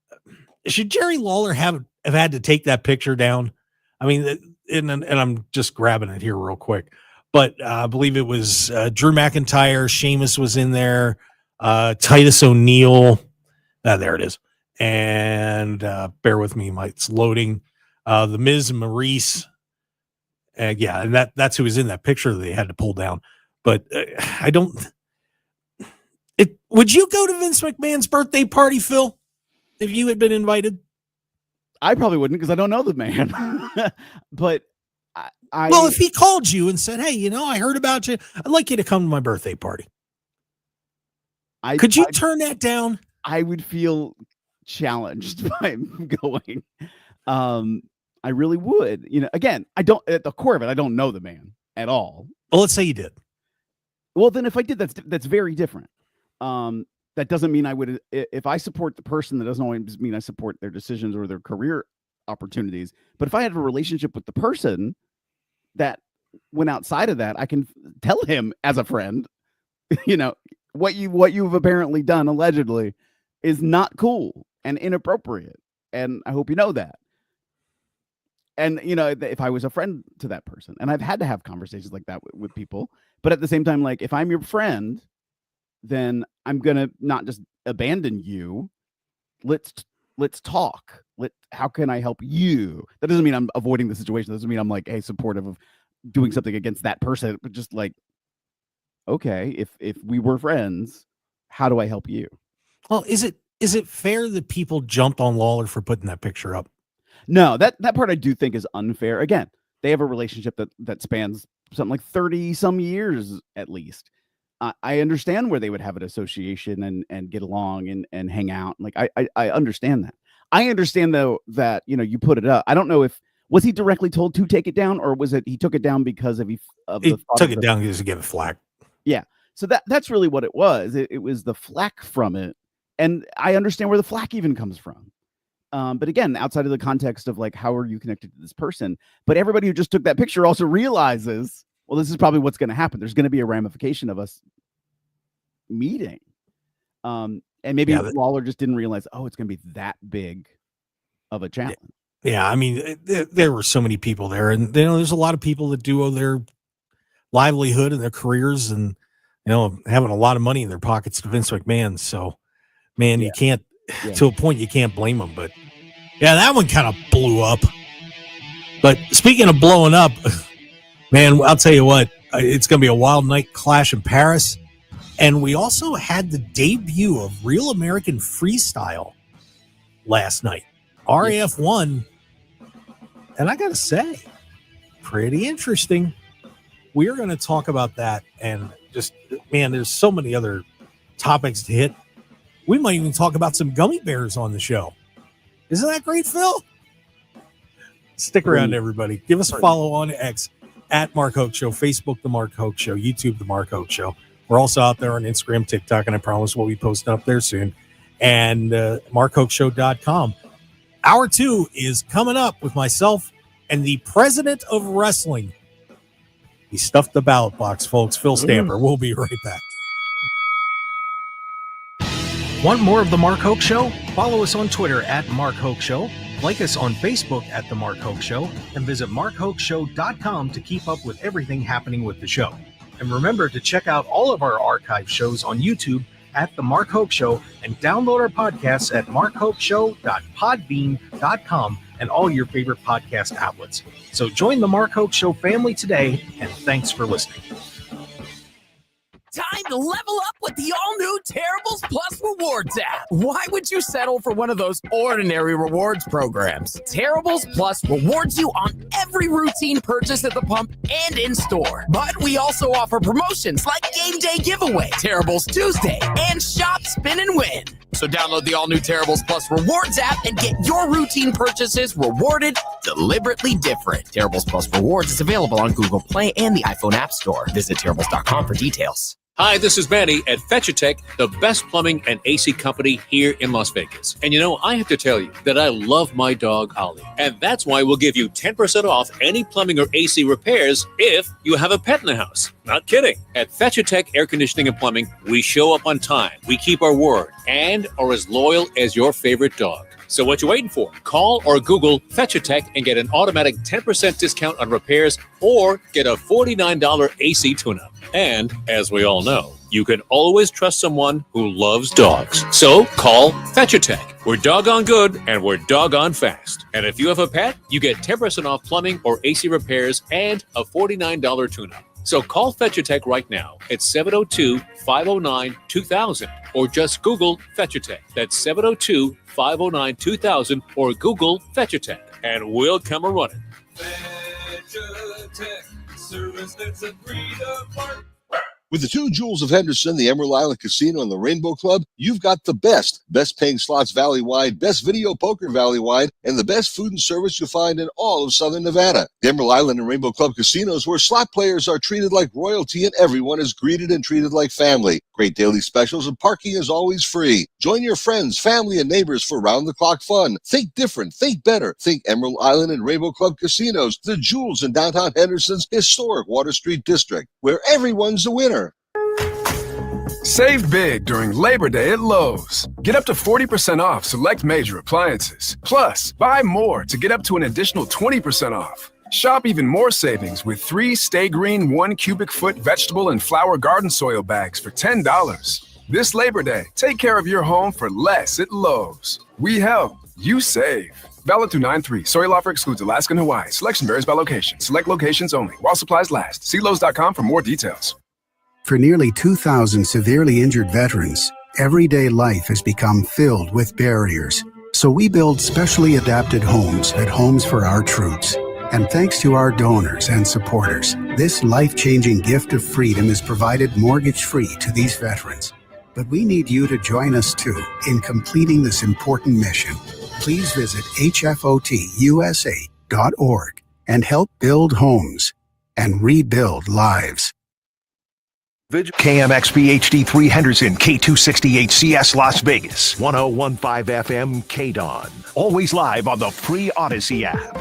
should Jerry Lawler have had to take that picture down? I mean, and I'm just grabbing it here real quick. But I believe it was Drew McIntyre, Sheamus was in there, Titus O'Neil. There it is. And bear with me, it's loading. The Miz and Maurice. Yeah, and that's who was in that picture that they had to pull down. But I don't. Would you go to Vince McMahon's birthday party, Phil, if you had been invited? I probably wouldn't because I don't know the man. But well, if he called you and said, "Hey, I heard about you. I'd like you to come to my birthday party." Could you turn that down? I would feel challenged by going. I really would. Again, I don't. At the core of it, I don't know the man at all. Well, let's say you did. Well, then if I did, that's very different. That doesn't mean I would. If I support the person, that doesn't always mean I support their decisions or their career opportunities. But if I have a relationship with the person that went outside of that, I can tell him as a friend, what you've apparently done allegedly is not cool and inappropriate, and I hope you know that. And if I was a friend to that person, and I've had to have conversations like that with people, but at the same time, like if I'm your friend, then I'm gonna not just abandon you. Let's talk. How can I help you? That doesn't mean I'm avoiding the situation. That doesn't mean I'm like, hey, supportive of doing something against that person, but just like, okay, if we were friends, how do I help you? Well, is it fair that people jumped on Lawler for putting that picture up? No, that part I do think is unfair. Again, they have a relationship that spans something like 30 some years at least. I understand where they would have an association and get along and hang out. Like I understand that. I understand though that you put it up. I don't know if was he directly told to take it down, or was it he took it down because he took it down because he gave it flack. Yeah. So that's really what it was. It was the flack from it. And I understand where the flack even comes from. But again, outside of the context of like, how are you connected to this person? But everybody who just took that picture also realizes, well, this is probably what's going to happen. There's going to be a ramification of us meeting. And maybe Lawler just didn't realize, it's going to be that big of a challenge. Yeah. I mean, there were so many people there, and there's a lot of people that do owe their livelihood and their careers and, having a lot of money in their pockets to Vince McMahon. So, man, you can't, to a point, you can't blame them. But yeah, that one kind of blew up. But speaking of blowing up, man, I'll tell you what, it's going to be a wild night clash in Paris. And we also had the debut of Real American Freestyle last night. RAF won, and I got to say, pretty interesting. We are going to talk about that, and just, man, there's so many other topics to hit. We might even talk about some gummy bears on the show. Isn't that great, Phil? Stick around, everybody. Give us a follow on X at Mark Hoke Show, Facebook, The Mark Hoke Show, YouTube, The Mark Hoke Show. We're also out there on Instagram, TikTok, and I promise we'll be posting up there soon. And markhokeshow.com. Hour 2 is coming up with myself and the president of wrestling. He stuffed the ballot box, folks. Phil Stamper. We'll be right back. Want more of The Mark Hoke Show? Follow us on Twitter at Mark Hoke Show. Like us on Facebook at The Mark Hoke Show. And visit markhokeshow.com to keep up with everything happening with the show. And remember to check out all of our archive shows on YouTube at The Mark Hoke Show and download our podcasts at markhokeshow.podbean.com and all your favorite podcast outlets. So join the Mark Hoke Show family today, and thanks for listening. Time to level up with the all-new Terribles Plus Rewards app. Why would you settle for one of those ordinary rewards programs? Terribles Plus rewards you on every routine purchase at the pump and in-store. But we also offer promotions like Game Day Giveaway, Terribles Tuesday, and Shop, Spin, and Win. So download the all-new Terribles Plus Rewards app and get your routine purchases rewarded deliberately different. Terribles Plus Rewards is available on Google Play and the iPhone App Store. Visit Terribles.com for details. Hi, this is Manny at Fetchatech, the best plumbing and AC company here in Las Vegas. And you know, I have to tell you that I love my dog, Ollie. And that's why we'll give you 10% off any plumbing or AC repairs if you have a pet in the house. Not kidding. At Fetchatech Air Conditioning and Plumbing, we show up on time, we keep our word, and are as loyal as your favorite dog. So what you waiting for? Call or Google Fetchatech and get an automatic 10% discount on repairs or get a $49 AC tune-up. And as we all know, you can always trust someone who loves dogs. So call Fetchatech. We're doggone good and we're doggone fast. And if you have a pet, you get 10% off plumbing or AC repairs and a $49 tune-up. So call Fetchatech right now at 702-509-2000 or just Google Fetchatech. That's 702-509-2000 or Google Fetchatech and we'll come a-running. Fetchatech, service that's a breed apart. With the two jewels of Henderson, the Emerald Island Casino and the Rainbow Club, you've got the best paying slots valley-wide, best video poker valley-wide, and the best food and service you'll find in all of Southern Nevada. The Emerald Island and Rainbow Club casinos, where slot players are treated like royalty and everyone is greeted and treated like family. Great daily specials and parking is always free. Join your friends, family, and neighbors for round-the-clock fun. Think different, think better. Think Emerald Island and Rainbow Club casinos, the jewels in downtown Henderson's historic Water Street district, where everyone's a winner. Save big during Labor Day at Lowe's. Get up to 40% off select major appliances. Plus, buy more to get up to an additional 20% off. Shop even more savings with 3 Stay Green 1 cubic foot vegetable and flower garden soil bags for $10. This Labor Day, take care of your home for less at Lowe's. We help, you save. Valid through 9/3. Soil offer excludes Alaska and Hawaii. Selection varies by location. Select locations only. While supplies last. See Lowe's.com for more details. For nearly 2,000 severely injured veterans, everyday life has become filled with barriers. So we build specially adapted homes at Homes for Our Troops. And thanks to our donors and supporters, this life-changing gift of freedom is provided mortgage-free to these veterans. But we need you to join us too in completing this important mission. Please visit hfotusa.org and help build homes and rebuild lives. KMXB HD3 Henderson, K268CS Las Vegas, 1015 FM KDAWN. Always live on the free Odyssey app.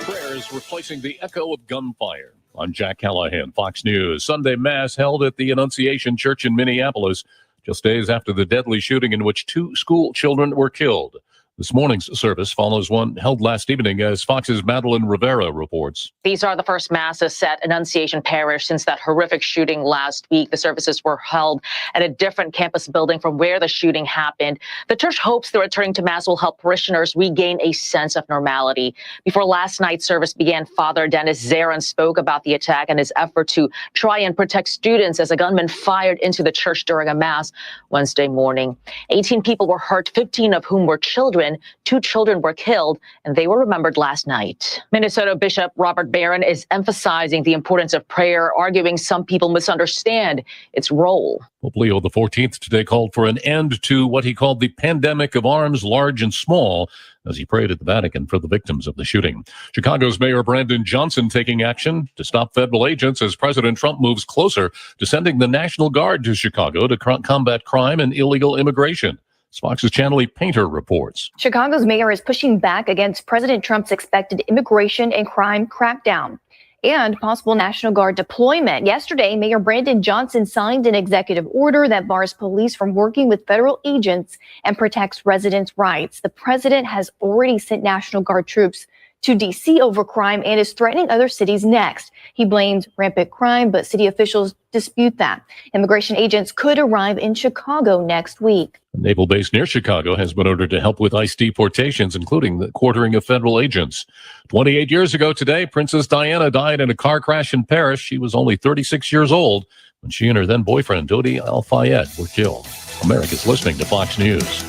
Prayers replacing the echo of gunfire. I'm Jack Callahan, Fox News. Sunday Mass held at the Annunciation Church in Minneapolis, just days after the deadly shooting in which 2 school children were killed. This morning's service follows one held last evening, as Fox's Madeline Rivera reports. These are the first masses set Annunciation Parish since that horrific shooting last week. The services were held at a different campus building from where the shooting happened. The church hopes the returning to Mass will help parishioners regain a sense of normality. Before last night's service began, Father Dennis Zarin spoke about the attack and his effort to try and protect students as a gunman fired into the church during a Mass Wednesday morning. 18 people were hurt, 15 of whom were children. 2 children were killed, and they were remembered last night. Minnesota Bishop Robert Barron is emphasizing the importance of prayer, arguing some people misunderstand its role. Pope Leo XIV today called for an end to what he called the pandemic of arms, large and small, as he prayed at the Vatican for the victims of the shooting. Chicago's Mayor Brandon Johnson taking action to stop federal agents as President Trump moves closer to sending the National Guard to Chicago to combat crime and illegal immigration. Fox's Channel 8 Painter reports. Chicago's mayor is pushing back against President Trump's expected immigration and crime crackdown and possible National Guard deployment. Yesterday, Mayor Brandon Johnson signed an executive order that bars police from working with federal agents and protects residents' rights. The president has already sent National Guard troops to D.C. over crime and is threatening other cities next. He blames rampant crime, but city officials dispute that. Immigration agents could arrive in Chicago next week. A naval base near Chicago has been ordered to help with ICE deportations, including the quartering of federal agents. 28 years ago today, Princess Diana died in a car crash in Paris. She was only 36 years old when she and her then boyfriend, Dodi Al-Fayed, were killed. America's listening to Fox News.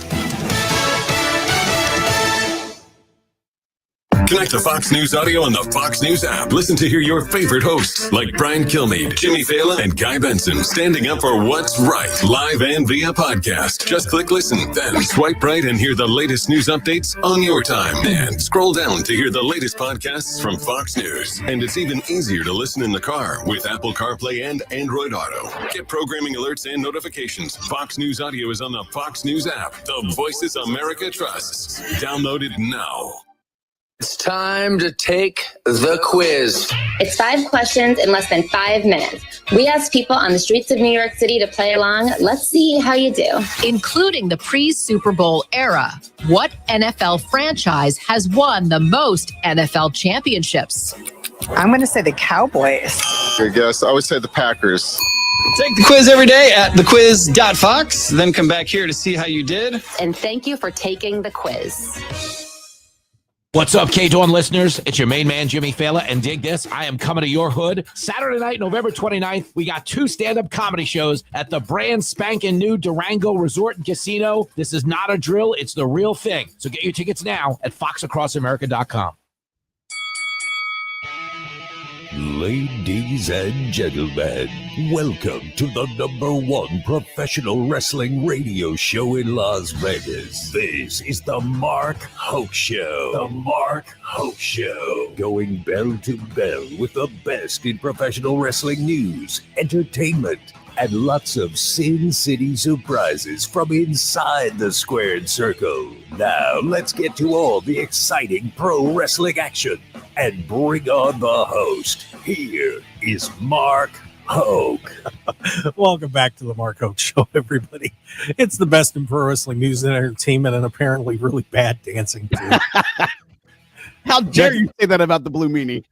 Connect to Fox News Audio on the Fox News app. Listen to hear your favorite hosts like Brian Kilmeade, Jimmy Fallon, and Guy Benson standing up for what's right, live and via podcast. Just click listen, then swipe right and hear the latest news updates on your time. And scroll down to hear the latest podcasts from Fox News. And it's even easier to listen in the car with Apple CarPlay and Android Auto. Get programming alerts and notifications. Fox News Audio is on the Fox News app. The voices America trusts. Download it now. It's time to take the quiz. It's 5 questions in less than 5 minutes. We asked people on the streets of New York City to play along. Let's see how you do. Including the pre-Super Bowl era, what NFL franchise has won the most NFL championships? I'm going to say the Cowboys. Good guess. I would say the Packers. Take the quiz every day at thequiz.fox. Then come back here to see how you did. And thank you for taking the quiz. What's up, KDAWN listeners? It's your main man, Jimmy Fallon, and dig this, I am coming to your hood. Saturday night, November 29th, we got 2 stand-up comedy shows at the brand spanking new Durango Resort and Casino. This is not a drill, it's the real thing. So get your tickets now at foxacrossamerica.com. Ladies and gentlemen, welcome to the #1 professional wrestling radio show in Las Vegas. This is the Mark Hoke Show. The Mark Hoke Show. Going bell to bell with the best in professional wrestling news, entertainment, and lots of Sin City surprises from inside the squared circle. Now, let's get to all the exciting pro wrestling action and bring on the host. Here is Mark Hoke. Welcome back to the Mark Hoke Show, everybody. It's the best in pro wrestling news and entertainment, and apparently really bad dancing, too. How dare you say that about the Blue Meanie?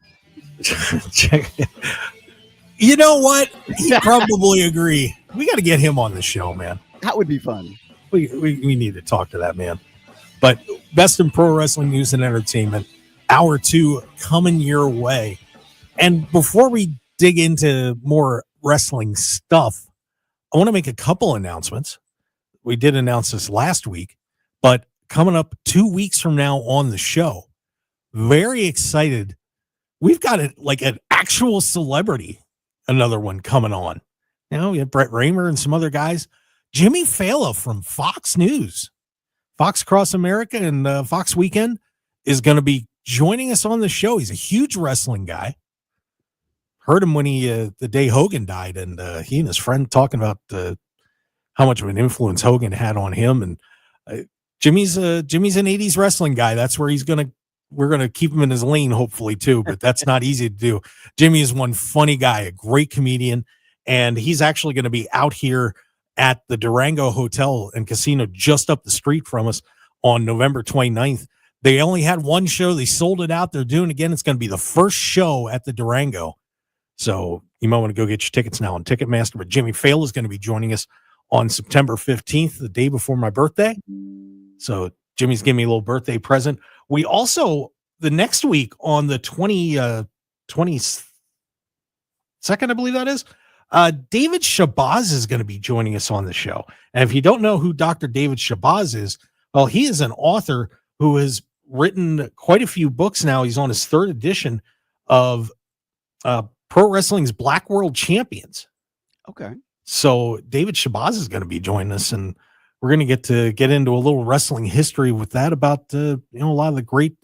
You know what? He'd probably agree. We got to get him on the show, man. That would be fun. We need to talk to that man. But best in pro wrestling news and entertainment, hour 2 coming your way. And before we dig into more wrestling stuff, I want to make a couple announcements. We did announce this last week, but coming up 2 weeks from now on the show, very excited. We've got like an actual celebrity. Another one coming on. Now we have Brett Raymer and some other guys. Jimmy Fallon from Fox News, Fox Across America and Fox Weekend is going to be joining us on the show. He's a huge wrestling guy. Heard him when the day Hogan died, and he and his friend talking about how much of an influence Hogan had on him. And Jimmy's an 80s wrestling guy. That's where we're going to keep him in his lane, hopefully, too, but that's not easy to do. Jimmy is one funny guy, a great comedian, and he's actually going to be out here at the Durango Hotel and Casino just up the street from us on November 29th. They only had one show. They sold it out. They're doing it again. It's going to be the first show at the Durango. So you might want to go get your tickets now on Ticketmaster. But Jimmy Fallon is going to be joining us on September 15th, the day before my birthday. So Jimmy's giving me a little birthday present. We also, the next week on the 22nd, I believe that is, David Shabazz is going to be joining us on the show. And if you don't know who Dr. David Shabazz is, well, he is an author who has written quite a few books now. He's on his third edition of Pro Wrestling's Black World Champions. Okay. So David Shabazz is going to be joining us, and we're going to get into a little wrestling history with that about a lot of the great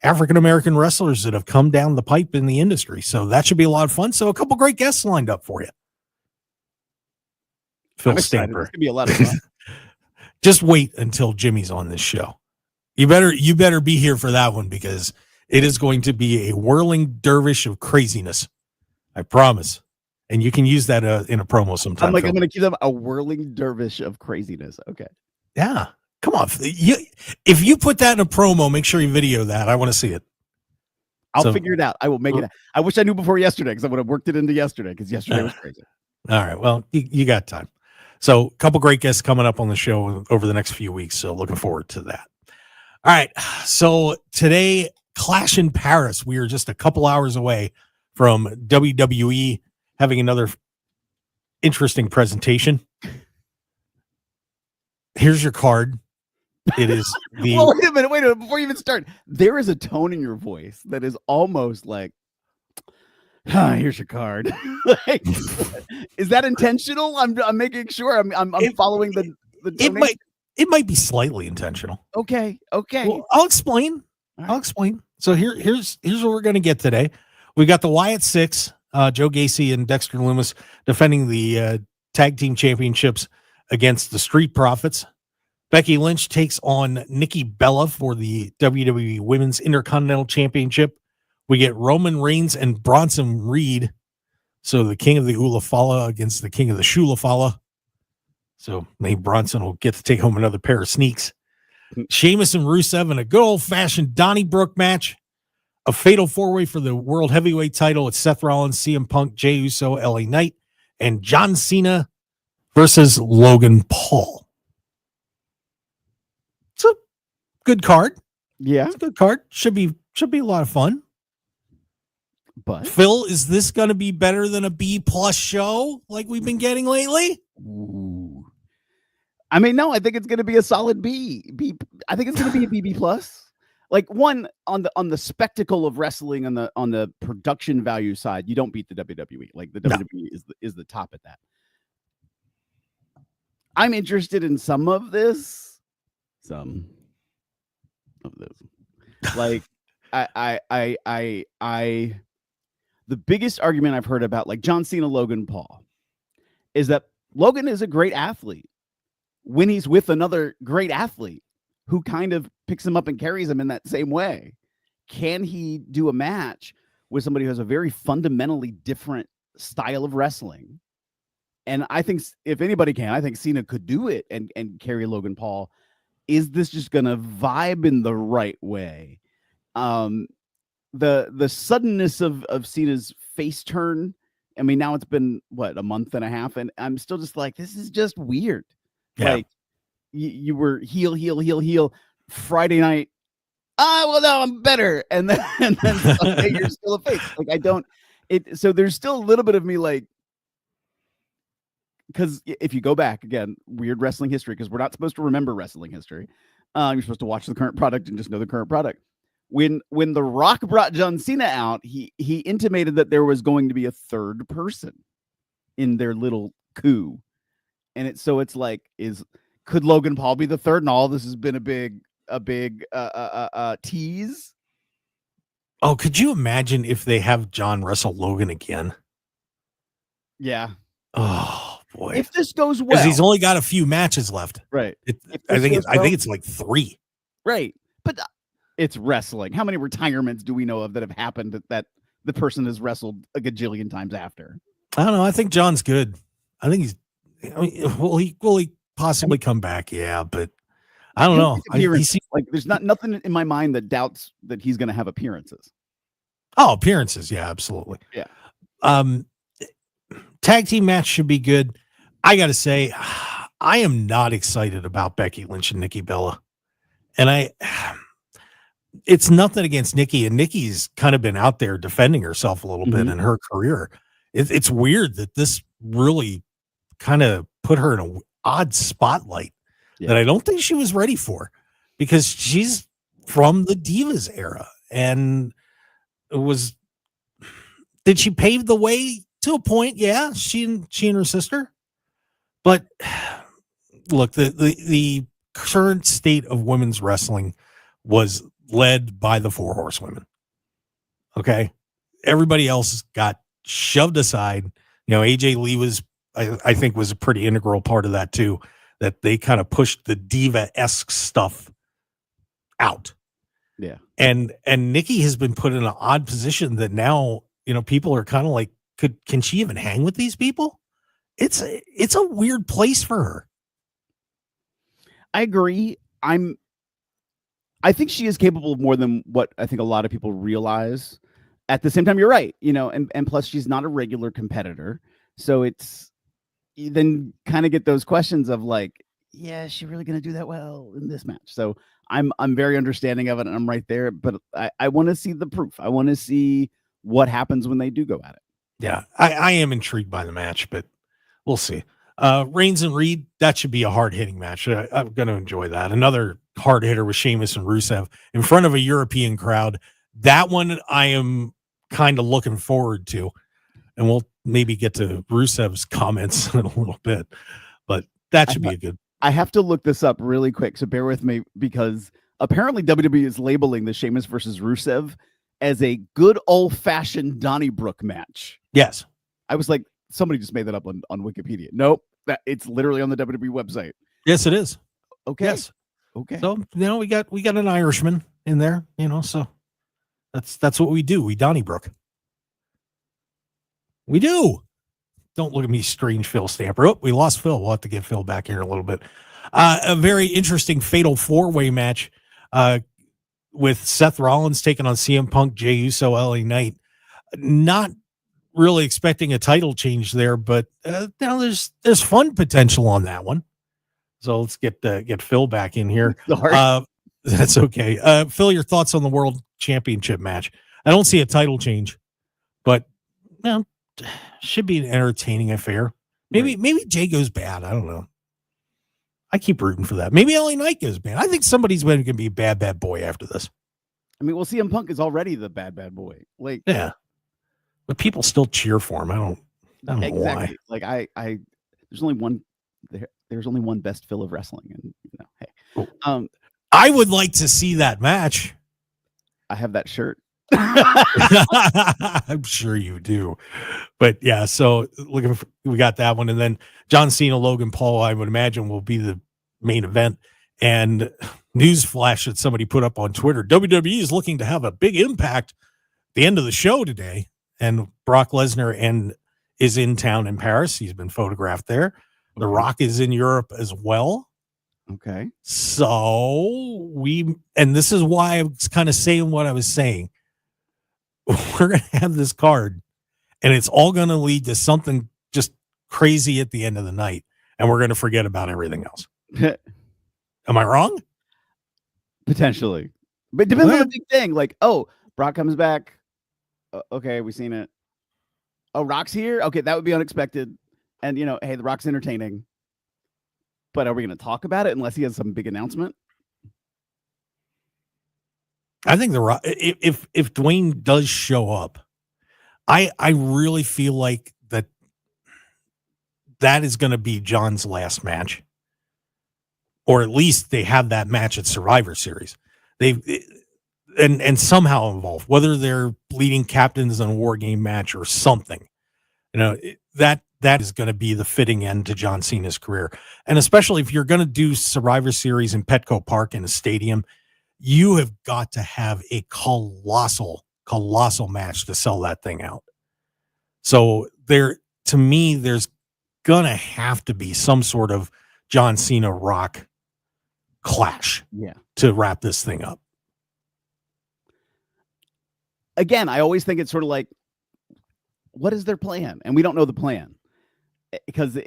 African-American wrestlers that have come down the pipe in the industry. So that should be a lot of fun. So a couple great guests lined up for you. Phil Stamper. It's going to be a lot of fun. Just wait until Jimmy's on this show. You better be here for that one, because it is going to be a whirling dervish of craziness. I promise. And you can use that in a promo sometime. I'm going to give them a whirling dervish of craziness. Okay. Yeah. Come on. If you put that in a promo, make sure you video that. I want to see it. I'll figure it out. I will make it. I wish I knew before yesterday, because I would have worked it into yesterday, because yesterday was crazy. All right. Well, you got time. So a couple great guests coming up on the show over the next few weeks. So looking forward to that. All right. So today, Clash in Paris. We are just a couple hours away from WWE having another interesting presentation. Here's your card. It is the. Well, wait a minute. Before you even start, there is a tone in your voice that is almost like, here's your card. Like, is that intentional? I'm making sure I'm following the it might be slightly intentional. Okay. Well, I'll explain. Right. I'll explain. So here's what we're going to get today. We got the Wyatt Six, Joe Gacy and Dexter Lumis defending the tag team championships against the Street Profits. Becky Lynch takes on Nikki Bella for the WWE Women's Intercontinental Championship. We get Roman Reigns and Bronson Reed. So the king of the Ulafala against the king of the Shulafala. So maybe Bronson will get to take home another pair of sneaks. Sheamus and Rusev in a good old-fashioned Donnybrook match. A fatal four-way for the World Heavyweight title with Seth Rollins, CM Punk, Jey Uso, LA Knight, and John Cena versus Logan Paul. It's a good card. Yeah. It's a good card. Should be a lot of fun. But Phil, is this going to be better than a B+ show like we've been getting lately? Ooh. I mean, no, I think it's going to be a solid B. I think it's going to be a BB+. Like, one, on the spectacle of wrestling, on the production value side, you don't beat the WWE. Like, the WWE is the top at that. I'm interested in some of this. Like, the biggest argument I've heard about, like, John Cena, Logan Paul, is that Logan is a great athlete when he's with another great athlete who kind of picks him up and carries him in that same way. Can he do a match with somebody who has a very fundamentally different style of wrestling? And I think if anybody can, I think Cena could do it and carry Logan Paul. Is this just going to vibe in the right way? The suddenness of Cena's face turn. I mean, now it's been a month and a half, and I'm still just like, this is just weird. Yeah. Like, you were heel Friday night. Well, no, I'm better. And then Sunday you're still a face. Like, so there's still a little bit of me, like, because if you go back again, weird wrestling history, because we're not supposed to remember wrestling history. You're supposed to watch the current product and just know the current product. When The Rock brought John Cena out, he intimated that there was going to be a third person in their little coup. And it's like, could Logan Paul be the third? And all this has been a big tease. Oh, could you imagine if they have John wrestle Logan again? Yeah. Oh boy. If this goes well, because he's only got a few matches left. Right. I think it's like 3. Right. But it's wrestling. How many retirements do we know of that have happened that the person has wrestled a gajillion times after? I don't know. I think John's good. I think will he possibly come back? Yeah, but I don't know. Like there's nothing in my mind that doubts that he's going to have appearances. Oh, appearances. Yeah, absolutely. Yeah. Tag team match should be good. I got to say, I am not excited about Becky Lynch and Nikki Bella. And it's nothing against Nikki, and Nikki's kind of been out there defending herself a little bit in her career. It's weird that this really kind of put her in an odd spotlight that I don't think she was ready for, because she's from the Divas era, and did she pave the way to a point? Yeah, she and her sister. But look, the current state of women's wrestling was led by the Four Horsewomen. Okay. Everybody else got shoved aside. AJ Lee was, I think, was a pretty integral part of that too, that they kind of pushed the diva-esque stuff out. Yeah. And Nikki has been put in an odd position that now, people are kind of like, can she even hang with these people? It's a weird place for her. I agree. I think she is capable of more than what I think a lot of people realize. At the same time, you're right, and plus she's not a regular competitor. So you then kind of get those questions of like, yeah, is she really going to do that well in this match? So I'm very understanding of it, and I'm right there, but I want to see the proof. I want to see what happens when they do go at it. Yeah, I am intrigued by the match, but we'll see. Reigns and Reed, that should be a hard-hitting match. I'm going to enjoy that. Another hard hitter with Sheamus and Rusev in front of a European crowd. That one I am kind of looking forward to, and we'll maybe get to Rusev's comments in a little bit, but that should be a good. I have to look this up really quick, so bear with me, because apparently WWE is labeling the Sheamus versus Rusev as a good old-fashioned Donnybrook match. Yes. I was like, somebody just made that up on Wikipedia. Nope, it's literally on the WWE website. Yes, it is. Okay. Yes. Okay. So we got an Irishman in there, so that's what we do. We Donnybrook. We do. Don't look at me, strange Phil Stamper. Oh, we lost Phil. We'll have to get Phil back here in a little bit. A very interesting fatal 4-way match with Seth Rollins taking on CM Punk, Jey Uso, LA Knight. Not really expecting a title change there, but there's fun potential on that one. So let's get Phil back in here. That's okay. Phil, your thoughts on the World Championship match? I don't see a title change, but should be an entertaining affair. Maybe Jay goes bad. I don't know. I keep rooting for that. Maybe LA Knight goes bad. I think somebody's going to be a bad boy after this. I mean, CM Punk is already the bad boy. Like, yeah, but people still cheer for him. I don't know exactly. why. Like there's only one. There's only one best Phil of wrestling, and hey, I would like to see that match. I have that shirt. I'm sure you do, but yeah. So we got that one, and then John Cena, Logan Paul, I would imagine, will be the main event. And news flash that somebody put up on Twitter: WWE is looking to have a big impact at the end of the show today, and Brock Lesnar is in town in Paris. He's been photographed there. The Rock is in Europe as well. Okay. So and this is why I was kind of saying what I was saying. We're going to have this card, and it's all going to lead to something just crazy at the end of the night, and we're going to forget about everything else. Am I wrong? Potentially. But it depends on the big thing. Like, Brock comes back. Okay, we've seen it. Oh, Rock's here? Okay, that would be unexpected. And, hey, the Rock's entertaining. But are we going to talk about it unless he has some big announcement? I think the Rock, if Dwayne does show up, I really feel like that is going to be John's last match. Or at least they have that match at Survivor Series. And somehow involved, whether they're leading captains in a war game match or something. That is going to be the fitting end to John Cena's career. And especially if you're going to do Survivor Series in Petco Park in a stadium, you have got to have a colossal match to sell that thing out. So to me, there's going to have to be some sort of John Cena Rock clash. Yeah. To wrap this thing up. Again, I always think it's sort of like, what is their plan? And we don't know the plan, because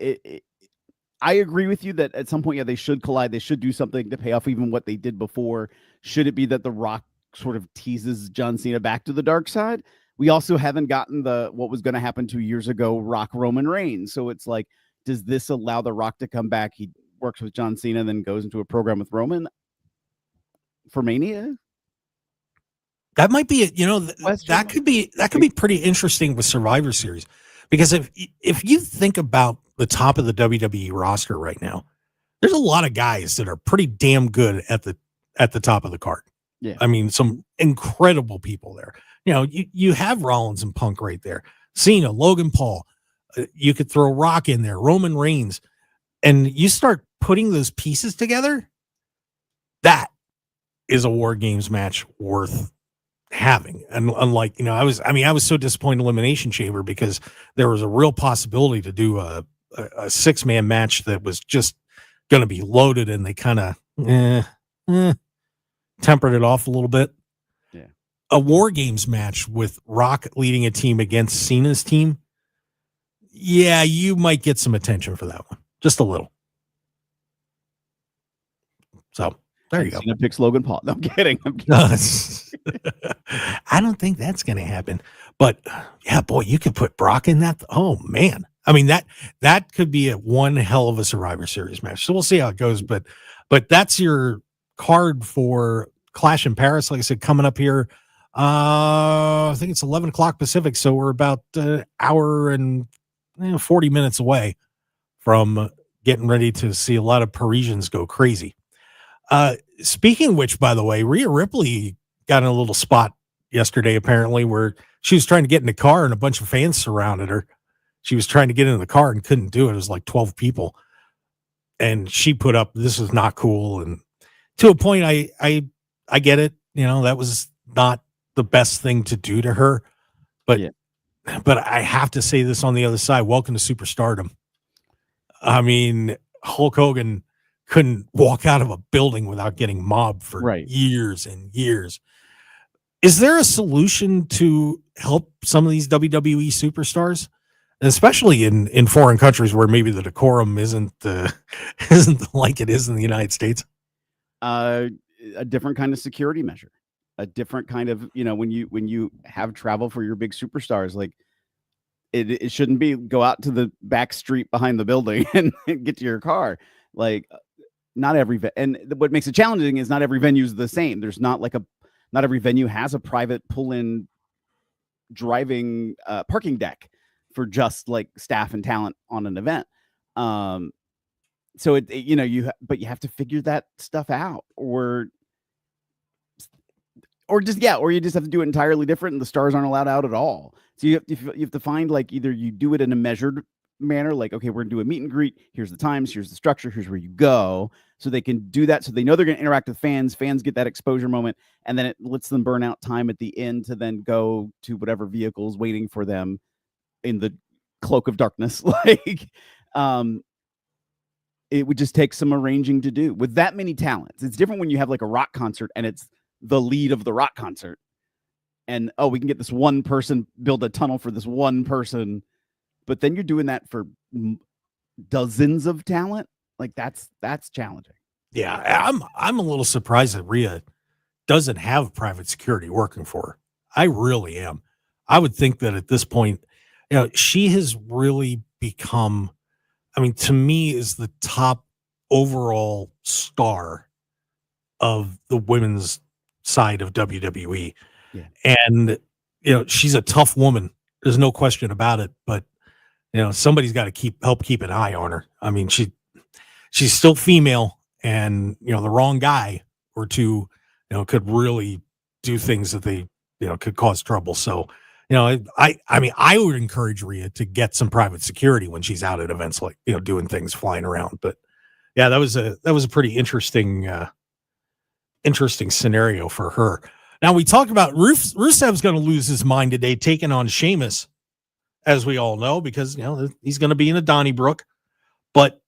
I agree with you that at some point, yeah, they should collide. They should do something to pay off even what they did before. Should it be that The Rock sort of teases John Cena back to the dark side? We also haven't gotten what was going to happen 2 years ago, Rock Roman Reigns. So it's like, does this allow The Rock to come back? He works with John Cena, then goes into a program with Roman for Mania. That might be it. That could be pretty interesting with Survivor Series, because if you think about the top of the WWE roster right now, there's a lot of guys that are pretty damn good at the top of the card. Yeah. I mean, some incredible people there. You have Rollins and Punk right there, Cena, Logan Paul. You could throw Rock in there, Roman Reigns, and you start putting those pieces together. That is a War Games match worth having. And unlike, I was so disappointed in Elimination Chamber, because there was a real possibility to do a 6-man match that was just going to be loaded, and they kind of tempered it off a little bit. Yeah. A War Games match with Rock leading a team against Cena's team. Yeah, you might get some attention for that one. Just a little. So there you go. Cena picks Logan Paul. No, I'm kidding. I don't think that's going to happen. But yeah, boy, you could put Brock in that. Oh man, I mean that could be one hell of a Survivor Series match. So we'll see how it goes. But that's your card for Clash in Paris. Like I said, coming up here. I think it's 11 o'clock Pacific, so we're about an hour and 40 minutes away from getting ready to see a lot of Parisians go crazy. Speaking of which, by the way, Rhea Ripley got in a little spot yesterday, apparently, where she was trying to get in the car and a bunch of fans surrounded her. She was trying to get in the car and couldn't do it. It was like 12 people. And she put up, this is not cool. And to a point, I get it. That was not the best thing to do to her. But I have to say this on the other side. Welcome to superstardom. I mean, Hulk Hogan couldn't walk out of a building without getting mobbed for years and years. Is there a solution to help some of these WWE superstars, especially in foreign countries where maybe the decorum isn't like it is in the United States? A different kind of security measure, a different kind of, when you have travel for your big superstars, like it shouldn't be go out to the back street behind the building and get to your car. Like, not every and what makes it challenging is not every venue is the same. There's not every venue has a private pull-in driving parking deck for just like staff and talent on an event. So but you have to figure that stuff out, or you just have to do it entirely different, and the stars aren't allowed out at all. So you have to find, like, either you do it in a measured manner, like, okay, we're gonna do a meet and greet, here's the times, here's the structure, here's where you go, so they can do that, so they know they're going to interact with fans get that exposure moment, and then it lets them burn out time at the end to then go to whatever vehicles waiting for them in the cloak of darkness. Like, it would just take some arranging to do with that many talents. It's different when you have like a rock concert and it's the lead of the rock concert, and we can get this one person, build a tunnel for this one person. But then you're doing that for dozens of talent. Like, that's challenging. Yeah, I'm a little surprised that Rhea doesn't have private security working for her. I really am. I would think that at this point, she has really become, to me, is the top overall star of the women's side of WWE. Yeah. And, she's a tough woman. There's no question about it. But, somebody's got to help keep an eye on her. She's still female, and, the wrong guy or two, could really do things that they, could cause trouble. So, I would encourage Rhea to get some private security when she's out at events, like, doing things, flying around. But yeah, that was a pretty interesting scenario for her. Now, we talked about Rusev's going to lose his mind today, taking on Sheamus, as we all know, because he's going to be in a Donnybrook. But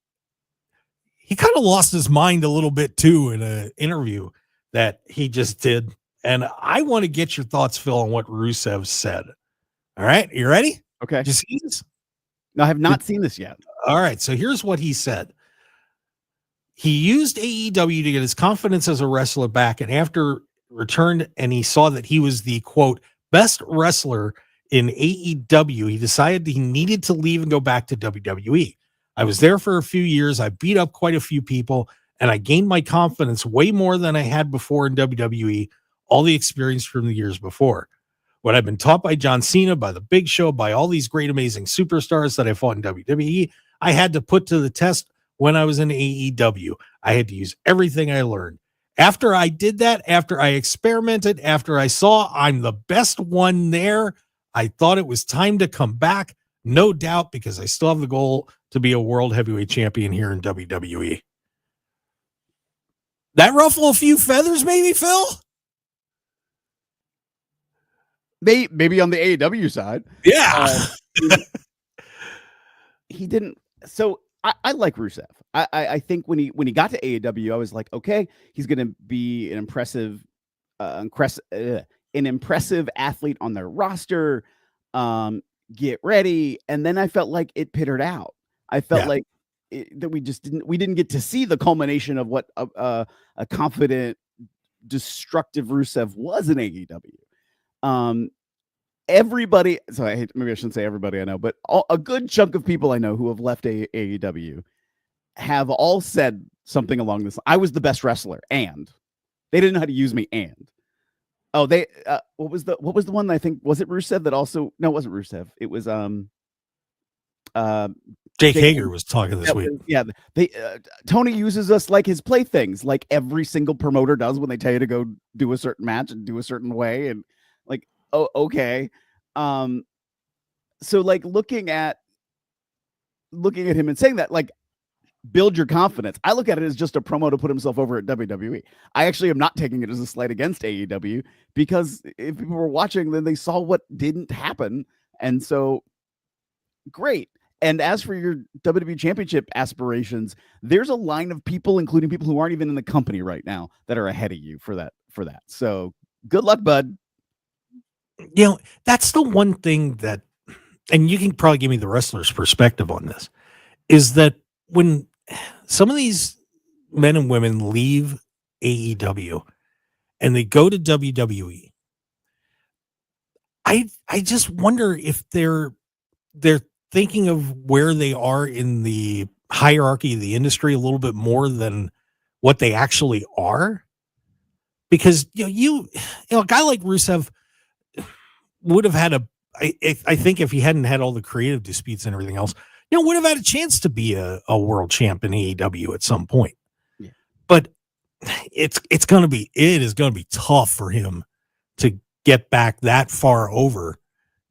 he kind of lost his mind a little bit too in an interview that he just did. And I want to get your thoughts, Phil, on what Rusev said. All right. You ready? Okay. Did you see this? No, I have not seen this yet. All right. So here's what he said. He used AEW to get his confidence as a wrestler back. And after returned and he saw that he was the, quote, best wrestler in AEW, he decided he needed to leave and go back to WWE. I was there for a few years. I beat up quite a few people, and I gained my confidence way more than I had before in WWE, all the experience from the years before. What I've been taught by John Cena, by The Big Show, by all these great, amazing superstars that I fought in WWE, I had to put to the test when I was in AEW. I had to use everything I learned. After I did that, after I experimented, after I saw I'm the best one there, I thought it was time to come back. No doubt, because I still have the goal to be a world heavyweight champion here in WWE. That ruffle a few feathers, maybe, Phil? Maybe on the AEW side. Yeah. He didn't. So I like Rusev. I think when he got to AEW, I was like, okay, he's going to be an impressive athlete on their roster. Get ready. And then I felt like it pittered out. I felt like that we didn't get to see the culmination of what a confident, destructive Rusev was in AEW. Everybody, so maybe I shouldn't say everybody I know, but a good chunk of people I know who have left AEW have all said something along this. I was the best wrestler, and they didn't know how to use me. And they what was the one that I think, was it Rusev that also? No, it wasn't Rusev. It was Jake Hager was talking this week. Yeah, Tony uses us like his playthings, like every single promoter does when they tell you to go do a certain match and do a certain way, and like, oh, okay. So like looking at him and saying that, like, build your confidence. I look at it as just a promo to put himself over at WWE. I actually am not taking it as a slight against AEW, because if people were watching, then they saw what didn't happen. And so great. And as for your WWE Championship aspirations, there's a line of people, including people who aren't even in the company right now, that are ahead of you for that. So good luck, bud. You know, that's the one thing that, and you can probably give me the wrestler's perspective on this, is that when some of these men and women leave AEW and they go to WWE, I just wonder if they're thinking of where they are in the hierarchy of the industry a little bit more than what they actually are. Because you know, a guy like Rusev would have had I think if he hadn't had all the creative disputes and everything else, would have had a chance to be a world champ in AEW at some point. Yeah. But it is going to be tough for him to get back that far over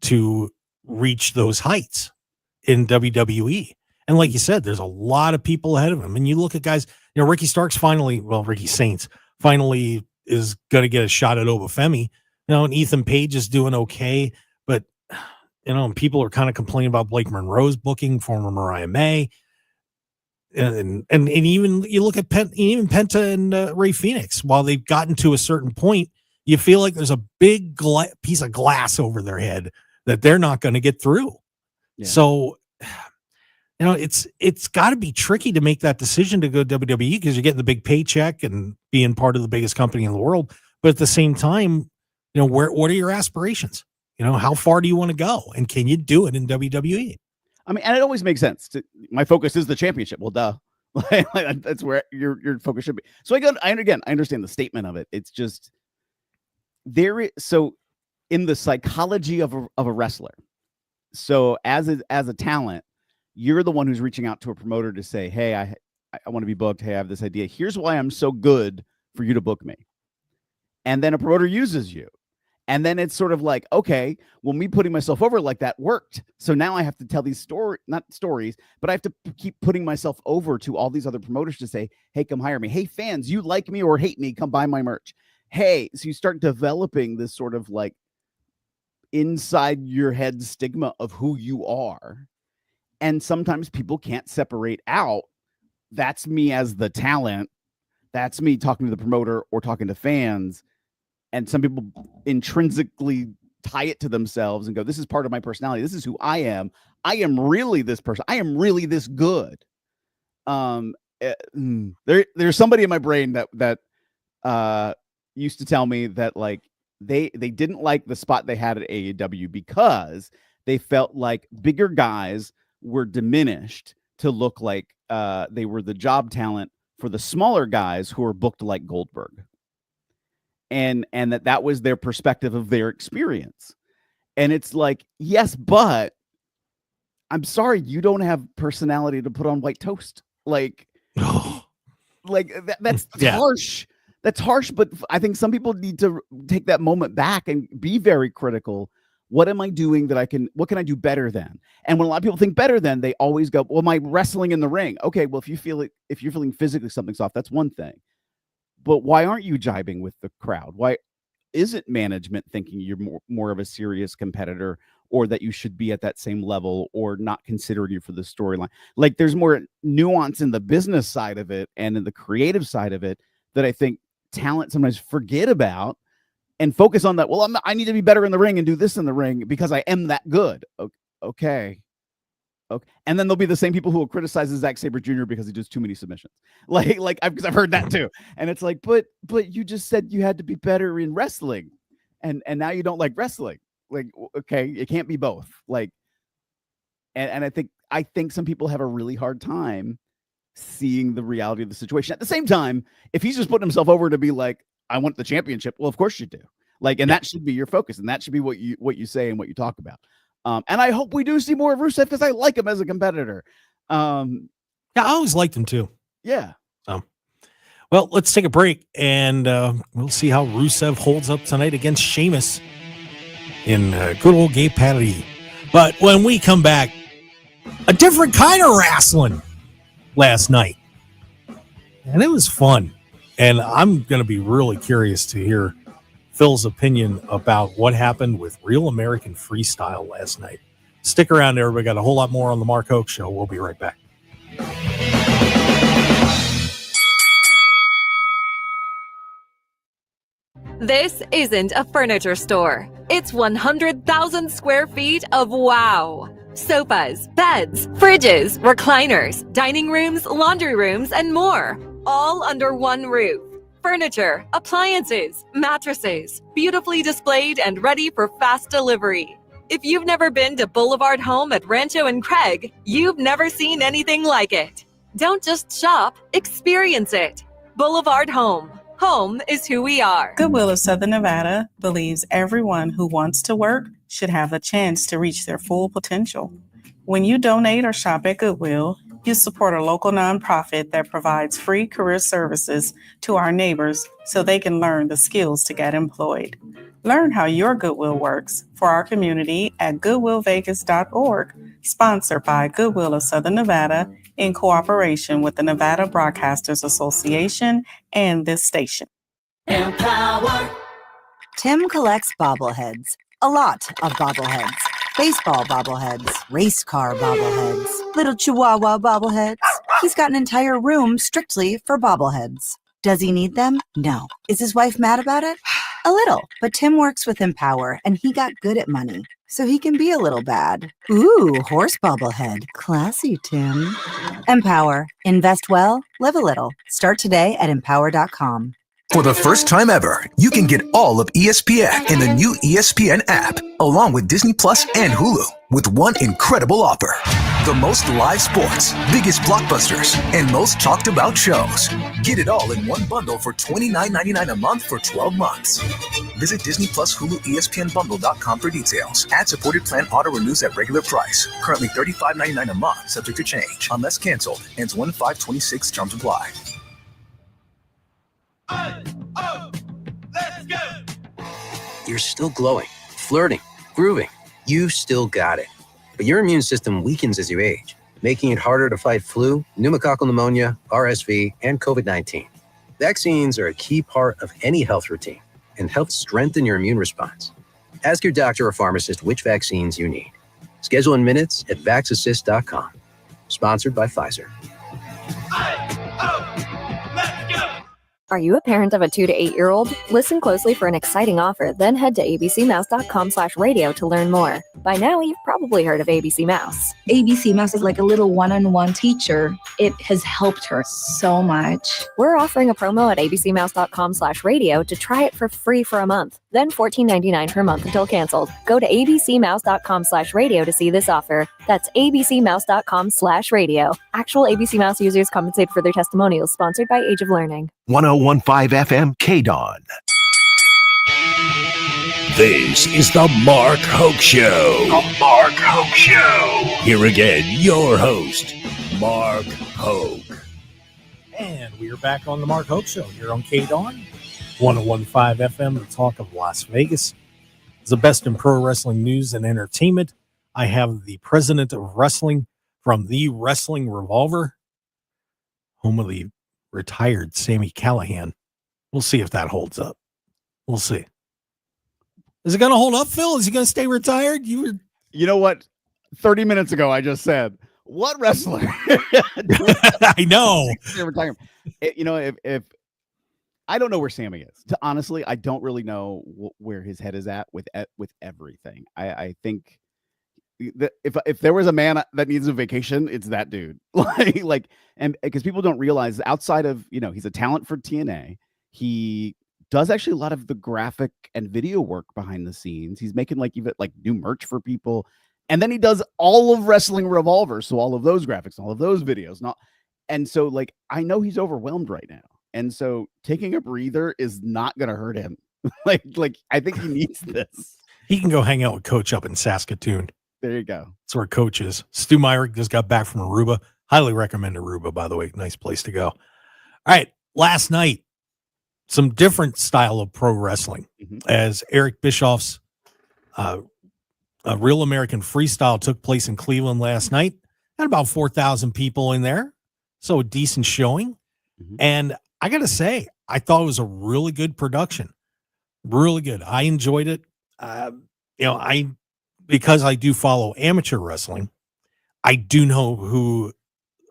to reach those heights in WWE. And like you said, there's a lot of people ahead of him. And you look at guys, Ricky Starks Ricky Saints finally is going to get a shot at Obafemi. And Ethan Page is doing okay, but and people are kind of complaining about Blake Monroe's booking, former Mariah May, and even you look at Penta and Ray Phoenix. While they've gotten to a certain point, you feel like there's a big piece of glass over their head that they're not going to get through. Yeah. So, it's got to be tricky to make that decision to go WWE, because you're getting the big paycheck and being part of the biggest company in the world, but at the same time, what are your aspirations? How far do you want to go? And can you do it in WWE? I mean, and it always makes sense. My focus is the championship. Well, duh. That's where your focus should be. So I understand the statement of it. It's just so in the psychology of a wrestler. So as a talent, you're the one who's reaching out to a promoter to say, hey, I want to be booked. Hey, I have this idea. Here's why I'm so good for you to book me. And then a promoter uses you. And then it's sort of like, okay, well, me putting myself over like that worked. So now I have to tell these not stories, but I have to keep putting myself over to all these other promoters to say, hey, come hire me. Hey, fans, you like me or hate me, come buy my merch. Hey, so you start developing this sort of like inside your head stigma of who you are. And sometimes people can't separate out that's me as the talent. That's me talking to the promoter or talking to fans. And some people intrinsically tie it to themselves and go, this is part of my personality. This is who I am. I am really this person. I am really this good. There's somebody in my brain that used to tell me that like they didn't like the spot they had at AEW because they felt like bigger guys were diminished to look like they were the job talent for the smaller guys who were booked like Goldberg. And that was their perspective of their experience. And it's like, yes, but I'm sorry, you don't have personality to put on white toast. Like, that's harsh. That's harsh, but I think some people need to take that moment back and be very critical. What am I doing what can I do better than? And when a lot of people think better than, they always go, well, my wrestling in the ring. Okay, well, if you're feeling physically something's off, that's one thing. But why aren't you jibing with the crowd? Why isn't management thinking you're more of a serious competitor, or that you should be at that same level, or not considering you for the storyline? Like, there's more nuance in the business side of it and in the creative side of it that I think talent sometimes forget about and focus on that. Well, I need to be better in the ring and do this in the ring because I am that good. Okay. And then there'll be the same people who will criticize Zack Sabre Jr. because he does too many submissions. Because I've heard that too. And it's like, but you just said you had to be better in wrestling, and now you don't like wrestling. Like, okay, it can't be both. Like, and I think some people have a really hard time seeing the reality of the situation. At the same time, if he's just putting himself over to be like, I want the championship, well, of course you do. Like, and that should be your focus, and that should be what you say and what you talk about. And I hope we do see more of Rusev because I like him as a competitor. Yeah, I always liked him too. Yeah. Well, let's take a break, and we'll see how Rusev holds up tonight against Sheamus in good old gay patty. But when we come back, a different kind of wrestling last night, and it was fun. And I'm going to be really curious to hear Phil's opinion about what happened with Real American Freestyle last night. Stick around, everybody. Got a whole lot more on the Mark Hoke Show. We'll be right back. This isn't a furniture store. It's 100,000 square feet of wow. Sofas, beds, fridges, recliners, dining rooms, laundry rooms, and more. All under one roof. Furniture, appliances, mattresses, beautifully displayed and ready for fast delivery. If you've never been to Boulevard Home at Rancho and Craig, you've never seen anything like it. Don't just shop, experience it. Boulevard Home. Home is who we are. Goodwill of Southern Nevada believes everyone who wants to work should have a chance to reach their full potential. When you donate or shop at Goodwill, you support a local nonprofit that provides free career services to our neighbors so they can learn the skills to get employed. Learn how your Goodwill works for our community at goodwillvegas.org, sponsored by Goodwill of Southern Nevada in cooperation with the Nevada Broadcasters Association and this station. Empower. Tim collects bobbleheads, a lot of bobbleheads. Baseball bobbleheads, race car bobbleheads, little chihuahua bobbleheads. He's got an entire room strictly for bobbleheads. Does he need them? No. Is his wife mad about it? A little, but Tim works with Empower and he got good at money, so he can be a little bad. Ooh, horse bobblehead. Classy, Tim. Empower. Invest well, live a little. Start today at empower.com. For the first time ever, you can get all of ESPN in the new ESPN app, along with Disney Plus and Hulu, with one incredible offer. The most live sports, biggest blockbusters, and most talked about shows. Get it all in one bundle for $29.99 a month for 12 months. Visit Disney Plus Hulu ESPNBundle.com for details. Ad-supported plan auto-renews at regular price. Currently $35.99 a month, subject to change. Unless canceled. Ends 1/5/26. Terms apply. Let's go! You're still glowing, flirting, grooving. You've still got it. But your immune system weakens as you age, making it harder to fight flu, pneumococcal pneumonia, RSV, and COVID-19. Vaccines are a key part of any health routine and help strengthen your immune response. Ask your doctor or pharmacist which vaccines you need. Schedule in minutes at VaxAssist.com. Sponsored by Pfizer. Are you a parent of a 2 to 8-year-old? Listen closely for an exciting offer, then head to abcmouse.com/radio to learn more. By now, you've probably heard of ABC Mouse. ABC Mouse is like a little one-on-one teacher. It has helped her so much. We're offering a promo at abcmouse.com/radio to try it for free for a month, then $14.99 per month until canceled. Go to abcmouse.com/radio to see this offer. That's abcmouse.com/radio. Actual ABC Mouse users compensated for their testimonials, sponsored by Age of Learning. 1015 FM KDAWN. This is the Mark Hoke Show. The Mark Hoke Show. Here again, your host, Mark Hoke. And we are back on the Mark Hoke Show here on KDAWN, 1015 FM, the talk of Las Vegas. It's the best in pro wrestling news and entertainment. I have the president of wrestling from the Wrestling Revolver, home of the retired Sammy Callahan. We'll see if that holds up. We'll see. Is it going to hold up, Phil? Is he going to stay retired? You know what? 30 minutes ago, I just said, what wrestler? I know. If I don't know where Sammy is. Honestly, I don't really know where his head is at with everything. I think that if there was a man that needs a vacation, it's that dude. And because people don't realize, outside of, he's a talent for TNA, he does actually a lot of the graphic and video work behind the scenes. He's making even new merch for people, and then he does all of Wrestling Revolver, so all of those graphics, all of those videos. And so I know he's overwhelmed right now, and so taking a breather is not going to hurt him. I think he needs this. He can go hang out with Coach up in Saskatoon. There you go. That's where Coach is. Stu Myrick just got back from Aruba. Highly recommend Aruba, by the way. Nice place to go. All right. Last night, some different style of pro wrestling, as Eric Bischoff's Real American Freestyle took place in Cleveland last night. Had about 4,000 people in there. So a decent showing. And I got to say, I thought it was a really good production. Really good. I enjoyed it. Because I do follow amateur wrestling, I do know who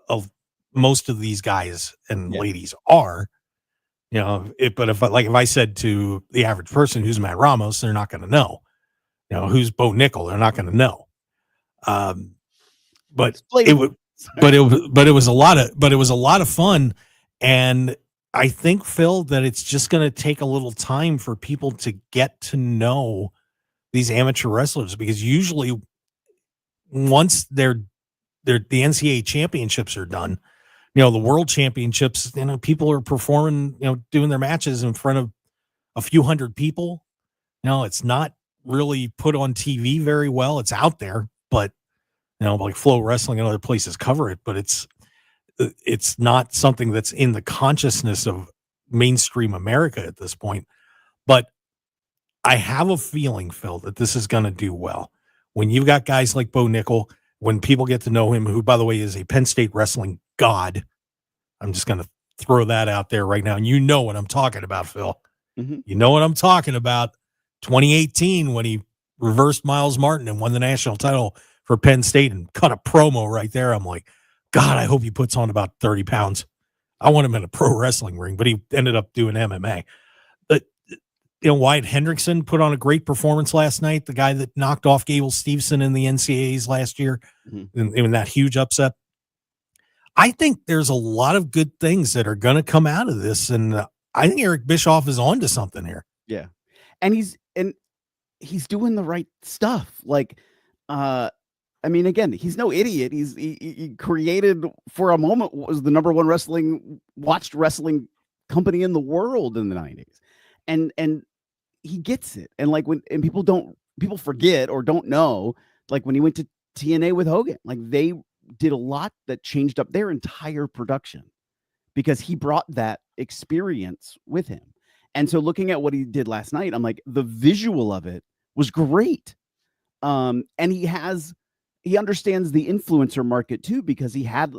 of most of these guys and ladies are. But if I said to the average person who's Matt Ramos, they're not going to know. Who's Bo Nickel, they're not going to know. But it was a lot of fun, and I think, Phil, that it's just going to take a little time for people to get to know these amateur wrestlers, because usually once the NCAA championships are done, the world championships, people are performing, doing their matches in front of a few hundred people. It's not really put on TV very well. It's out there, but like Flow Wrestling and other places cover it, but it's not something that's in the consciousness of mainstream America at this point. But I have a feeling, Phil, that this is going to do well. When you've got guys like Bo Nickel, when people get to know him, who, by the way, is a Penn State wrestling god. I'm just going to throw that out there right now. And you know what I'm talking about, Phil. You know what I'm talking about. 2018, when he reversed Miles Martin and won the national title for Penn State and cut a promo right there. I'm like, God, I hope he puts on about 30 pounds. I want him in a pro wrestling ring, but he ended up doing MMA. But Wyatt Hendrickson put on a great performance last night. The guy that knocked off Gable Steveson in the NCAAs last year in that huge upset. I think there's a lot of good things that are going to come out of this. And I think Eric Bischoff is on to something here. Yeah. And he's doing the right stuff. Again, he's no idiot. He created, for a moment, what was the number one watched wrestling company in the world in the 90s. And he gets it. And people forget or don't know, when he went to TNA with Hogan, they did a lot that changed up their entire production because he brought that experience with him. And so looking at what he did last night, I'm like, the visual of it was great. And he understands the influencer market too, because he had,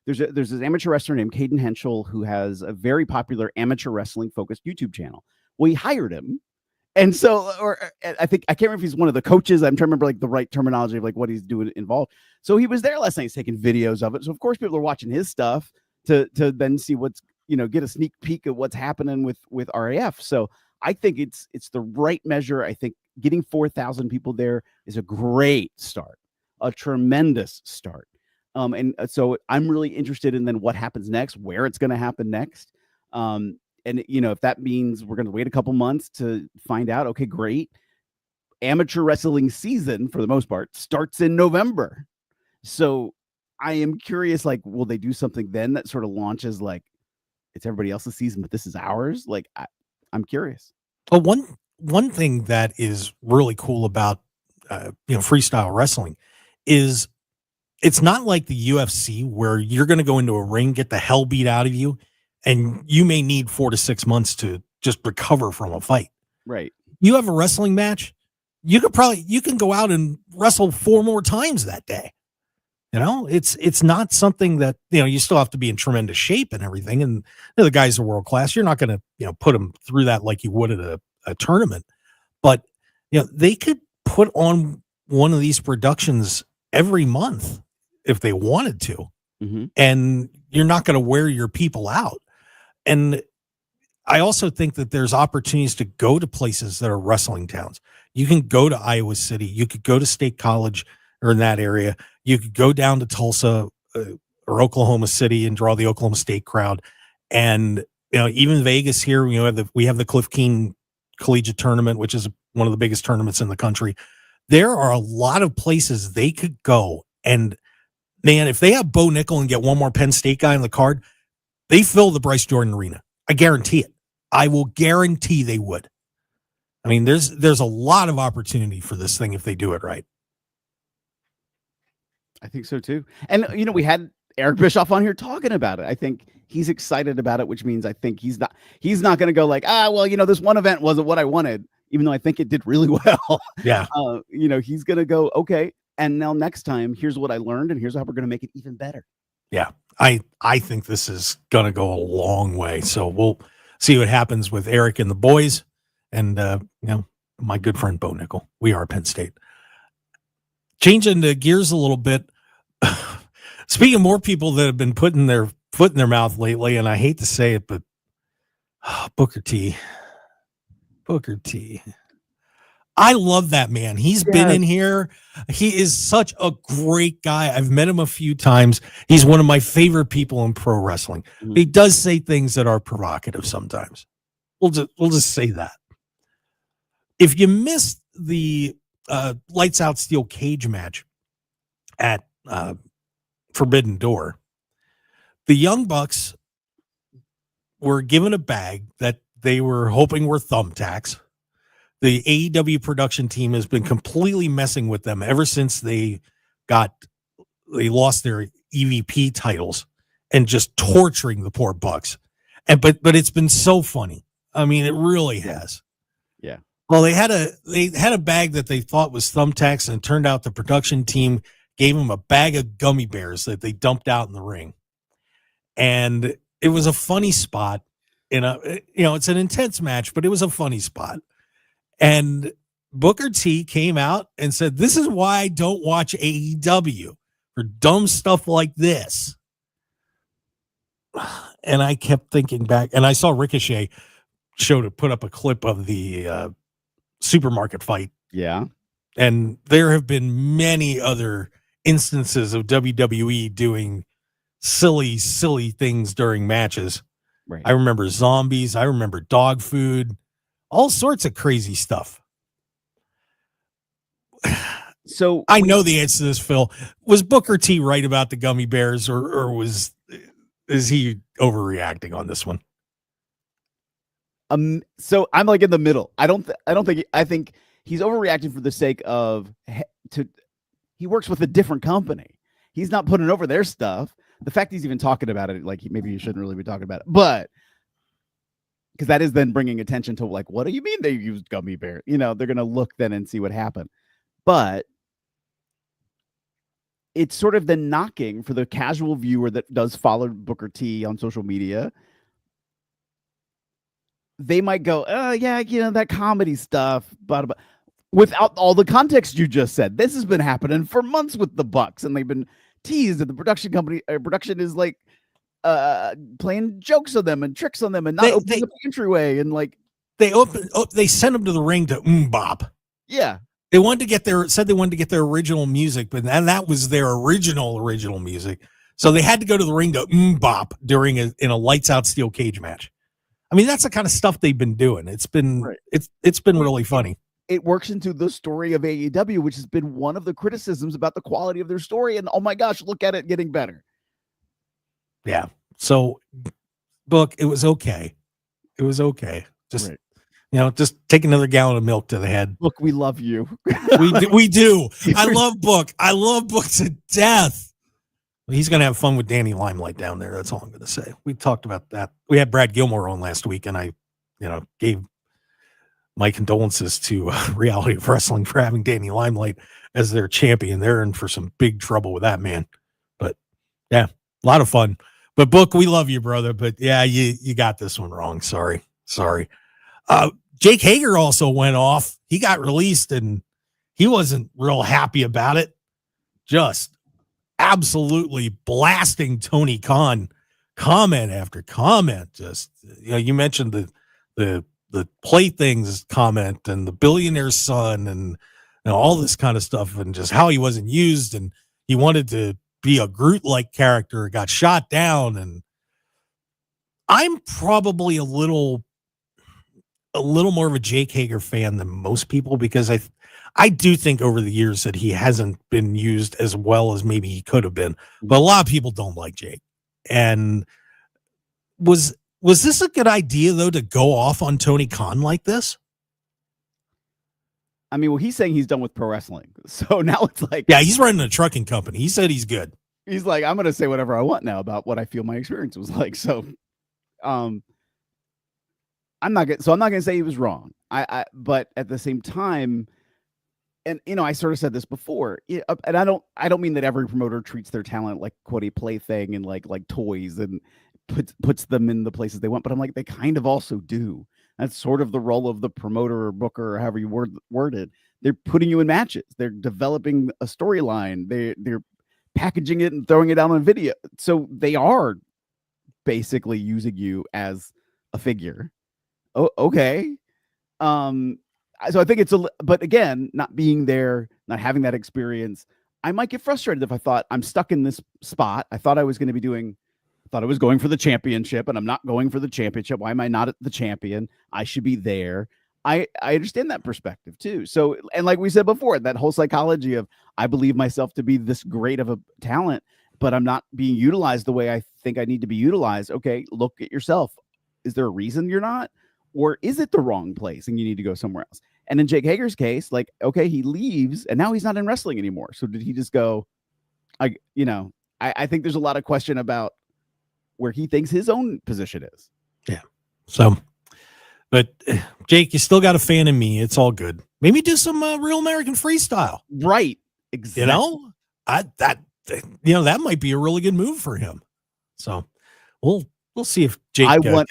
there's this amateur wrestler named Caden Henschel who has a very popular amateur wrestling focused YouTube channel. Well, he hired him. And so, I can't remember if he's one of the coaches. I'm trying to remember the right terminology of what he's doing involved. So he was there last night, he's taking videos of it. So of course people are watching his stuff to then see what's, get a sneak peek of what's happening with RAF. So I think it's the right measure. I think getting 4,000 people there is a great start, a tremendous start. And so I'm really interested in then what happens next, where it's going to happen next. And if that means we're going to wait a couple months to find out, okay, great. Amateur wrestling season, for the most part, starts in November. So I am curious, like, will they do something then that sort of launches like it's everybody else's season, but this is ours? Like, I'm curious. Well, one thing that is really cool about freestyle wrestling is it's not like the UFC where you're going to go into a ring, get the hell beat out of you, and you may need 4 to 6 months to just recover from a fight. Right. You have a wrestling match, you can go out and wrestle 4 more times that day. It's not something that, you still have to be in tremendous shape and everything. And the guys are world class. You're not going to, put them through that like you would at a tournament. But, they could put on one of these productions every month if they wanted to. Mm-hmm. And you're not going to wear your people out. And I also think that there's opportunities to go to places that are wrestling towns. You can go to Iowa City. You could go to State College or in that area. You could go down to Tulsa or Oklahoma City and draw the Oklahoma State crowd. And, even Vegas here, we have the Cliff Keen Collegiate Tournament, which is one of the biggest tournaments in the country. There are a lot of places they could go. And man, if they have Bo Nickel and get one more Penn State guy on the card, they fill the Bryce Jordan Arena. I guarantee it. I will guarantee they would. I mean, there's a lot of opportunity for this thing if they do it right. I think so too. And we had Eric Bischoff on here talking about it. I think he's excited about it, which means I think he's not going to go like, this one event wasn't what I wanted, even though I think it did really well. Yeah. He's going to go, okay, and now next time, here's what I learned, and here's how we're going to make it even better. Yeah. I think this is going to go a long way. So we'll see what happens with Eric and the boys and, my good friend Bo Nickel. We are Penn State. Changing the gears a little bit. Speaking of more people that have been putting their foot in their mouth lately, and I hate to say it, but Booker T. I love that man. He's been in here. He is such a great guy. I've met him a few times. He's one of my favorite people in pro wrestling. Mm-hmm. He does say things that are provocative sometimes. We'll just say that. If you missed the Lights Out Steel cage match at Forbidden Door, the Young Bucks were given a bag that they were hoping were thumbtacks. The AEW production team has been completely messing with them ever since they lost their EVP titles and just torturing the poor Bucks. But it's been so funny. I mean, it really has. Yeah. Well, they had a bag that they thought was thumbtacks, and it turned out the production team gave them a bag of gummy bears that they dumped out in the ring. And it was a funny spot. It's an intense match, but it was a funny spot. And Booker T came out and said, "This is why I don't watch AEW, for dumb stuff like this." And I kept thinking back, and I saw Ricochet put up a clip of the supermarket fight. Yeah. And there have been many other instances of WWE doing silly things during matches. Right. I remember zombies. I remember dog food. All sorts of crazy stuff. So I know the answer to this, Phil. Was Booker T right about the gummy bears, or is he overreacting on this one? So I'm like in the middle. I think he's overreacting for the sake of he works with a different company. He's not putting over their stuff. The fact he's even talking about it, like maybe he shouldn't really be talking about it, but because that is then bringing attention to like, what do you mean they used gummy bear? They're going to look then and see what happened. But it's sort of the knocking for the casual viewer that does follow Booker T on social media. They might go, that comedy stuff, but without all the context you just said. This has been happening for months with the Bucks, and they've been teased, and the production is like playing jokes on them and tricks on them and not opening the entryway and like they sent them to the ring to bop. Yeah. They wanted to get their original music, but that was their original music. So they had to go to the ring to bop in a lights out steel cage match. I mean, that's the kind of stuff they've been doing. It's been it's been really funny. It works into the story of AEW, which has been one of the criticisms about the quality of their story. And oh my gosh, look at it getting better. Yeah. So, Book, it was okay. It was okay. Just just take another gallon of milk to the head. Look, we love you. we do. I love Book. I love Book to death. He's going to have fun with Danny Limelight down there. That's all I'm going to say. We talked about that. We had Brad Gilmore on last week, and I, gave my condolences to Reality of Wrestling for having Danny Limelight as their champion. They're in for some big trouble with that man. But yeah, a lot of fun. But Book, we love you, brother. But yeah, you got this one wrong. Sorry. Jake Hager also went off. He got released, and he wasn't real happy about it. Just absolutely blasting Tony Khan comment after comment. Just you mentioned the playthings comment and the billionaire's son and all this kind of stuff, and just how he wasn't used, and he wanted to be a Groot-like character, got shot down. And I'm probably a little more of a Jake Hager fan than most people, because I do think over the years that he hasn't been used as well as maybe he could have been. But a lot of people don't like Jake. And was this a good idea, though, to go off on Tony Khan like this? I mean, well, he's saying he's done with pro wrestling. So now it's like... Yeah, he's running a trucking company. He said he's good. He's like, I'm going to say whatever I want now about what I feel my experience was like. So I'm not going to say he was wrong. But at the same time... And I sort of said this before, and I don't mean that every promoter treats their talent like quote a plaything and like toys and puts them in the places they want, but I'm like, they kind of also do. That's sort of the role of the promoter or booker or however you word it. They're putting you in matches. They're developing a storyline. They're packaging it and throwing it out on video. So they are basically using you as a figure. Oh, okay. So I think but again, not being there, not having that experience, I might get frustrated if I thought I'm stuck in this spot. I thought I was going for the championship, and I'm not going for the championship. Why am I not the champion? I should be there. I understand that perspective too. So, and like we said before, that whole psychology of I believe myself to be this great of a talent, but I'm not being utilized the way I think I need to be utilized. Okay, look at yourself. Is there a reason you're not? Or is it the wrong place and you need to go somewhere else? And in Jake Hager's case, like, okay, he leaves and now he's not in wrestling anymore. So did he just go, I think there's a lot of question about where he thinks his own position is. Yeah. So, but Jake, you still got a fan in me. It's all good. Maybe do some Real American Freestyle. Right. Exactly. That might be a really good move for him. So we'll see if Jake I want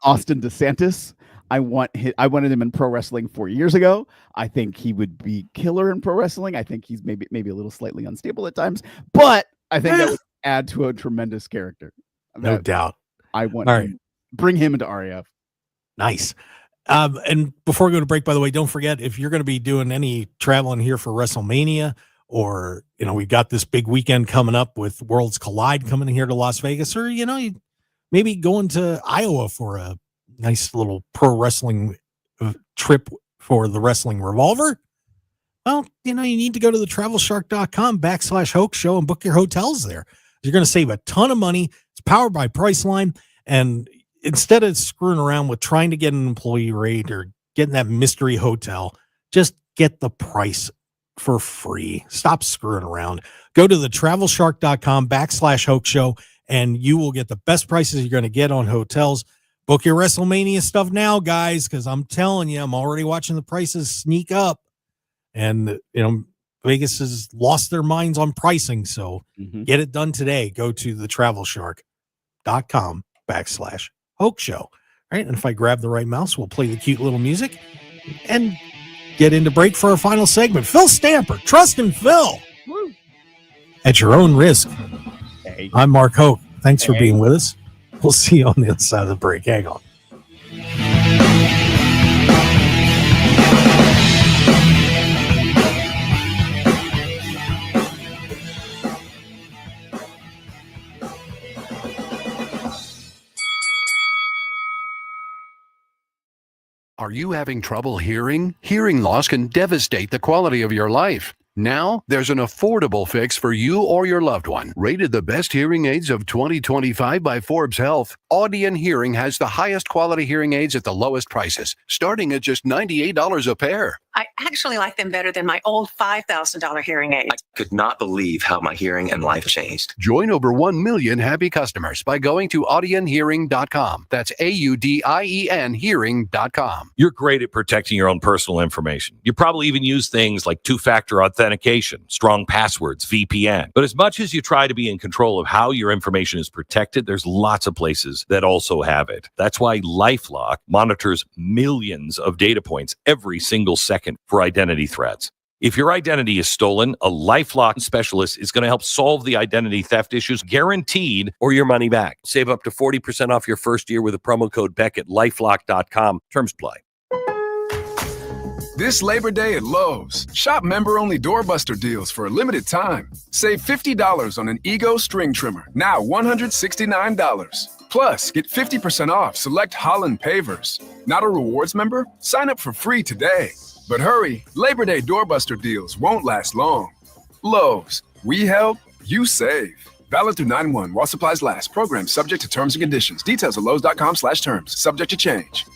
Austin DeSantis. I wanted him in pro wrestling 4 years ago. I think he would be killer in pro wrestling. I think he's maybe a little slightly unstable at times, but I think that would add to a tremendous character. No doubt. I want bring him into RAF. Nice. And before we go to break, by the way, don't forget, if you're going to be doing any traveling here for WrestleMania, or, we've got this big weekend coming up with Worlds Collide coming here to Las Vegas, or, you maybe going to Iowa for a nice little pro wrestling trip for the Wrestling Revolver. Well, you need to go to the travelshark.com/Hoke show and book your hotels there. You're going to save a ton of money. It's powered by Priceline. And instead of screwing around with trying to get an employee rate or getting that mystery hotel, just get the price for free. Stop screwing around. Go to the travelshark.com/Hoke show and you will get the best prices you're going to get on hotels. Book your WrestleMania stuff now, guys, because I'm telling you, I'm already watching the prices sneak up. And, Vegas has lost their minds on pricing. So get it done today. Go to the travelshark.com/Hoke show. Right. And if I grab the right mouse, we'll play the cute little music and get into break for our final segment. Phil Stamper, Trust in Phil. Woo. At your own risk. Hey. I'm Mark Hoke. Thanks for being with us. We'll see you on the other side of the break. Hang on. Are you having trouble hearing? Hearing loss can devastate the quality of your life. Now, there's an affordable fix for you or your loved one. Rated the best hearing aids of 2025 by Forbes Health, Audion Hearing has the highest quality hearing aids at the lowest prices, starting at just $98 a pair. I actually like them better than my old $5,000 hearing aid. I could not believe how my hearing and life changed. Join over 1 million happy customers by going to audionhearing.com. That's AUDIEN hearing.com. You're great at protecting your own personal information. You probably even use things like two-factor authentication, strong passwords, VPN. But as much as you try to be in control of how your information is protected, there's lots of places that also have it. That's why LifeLock monitors millions of data points every single second for identity threats. If your identity is stolen, a LifeLock specialist is going to help solve the identity theft issues, guaranteed, or your money back. Save up to 40% off your first year with a promo code Beck at lifelock.com. Terms apply. This Labor Day at Lowe's, shop member-only doorbuster deals for a limited time. Save $50 on an Ego string trimmer, now $169. Plus, get 50% off select Holland pavers. Not a rewards member? Sign up for free today. But hurry, Labor Day doorbuster deals won't last long. Lowe's, we help, you save. Valid through 9/1 while supplies last. Program subject to terms and conditions. Details at lowes.com/terms. Subject to change.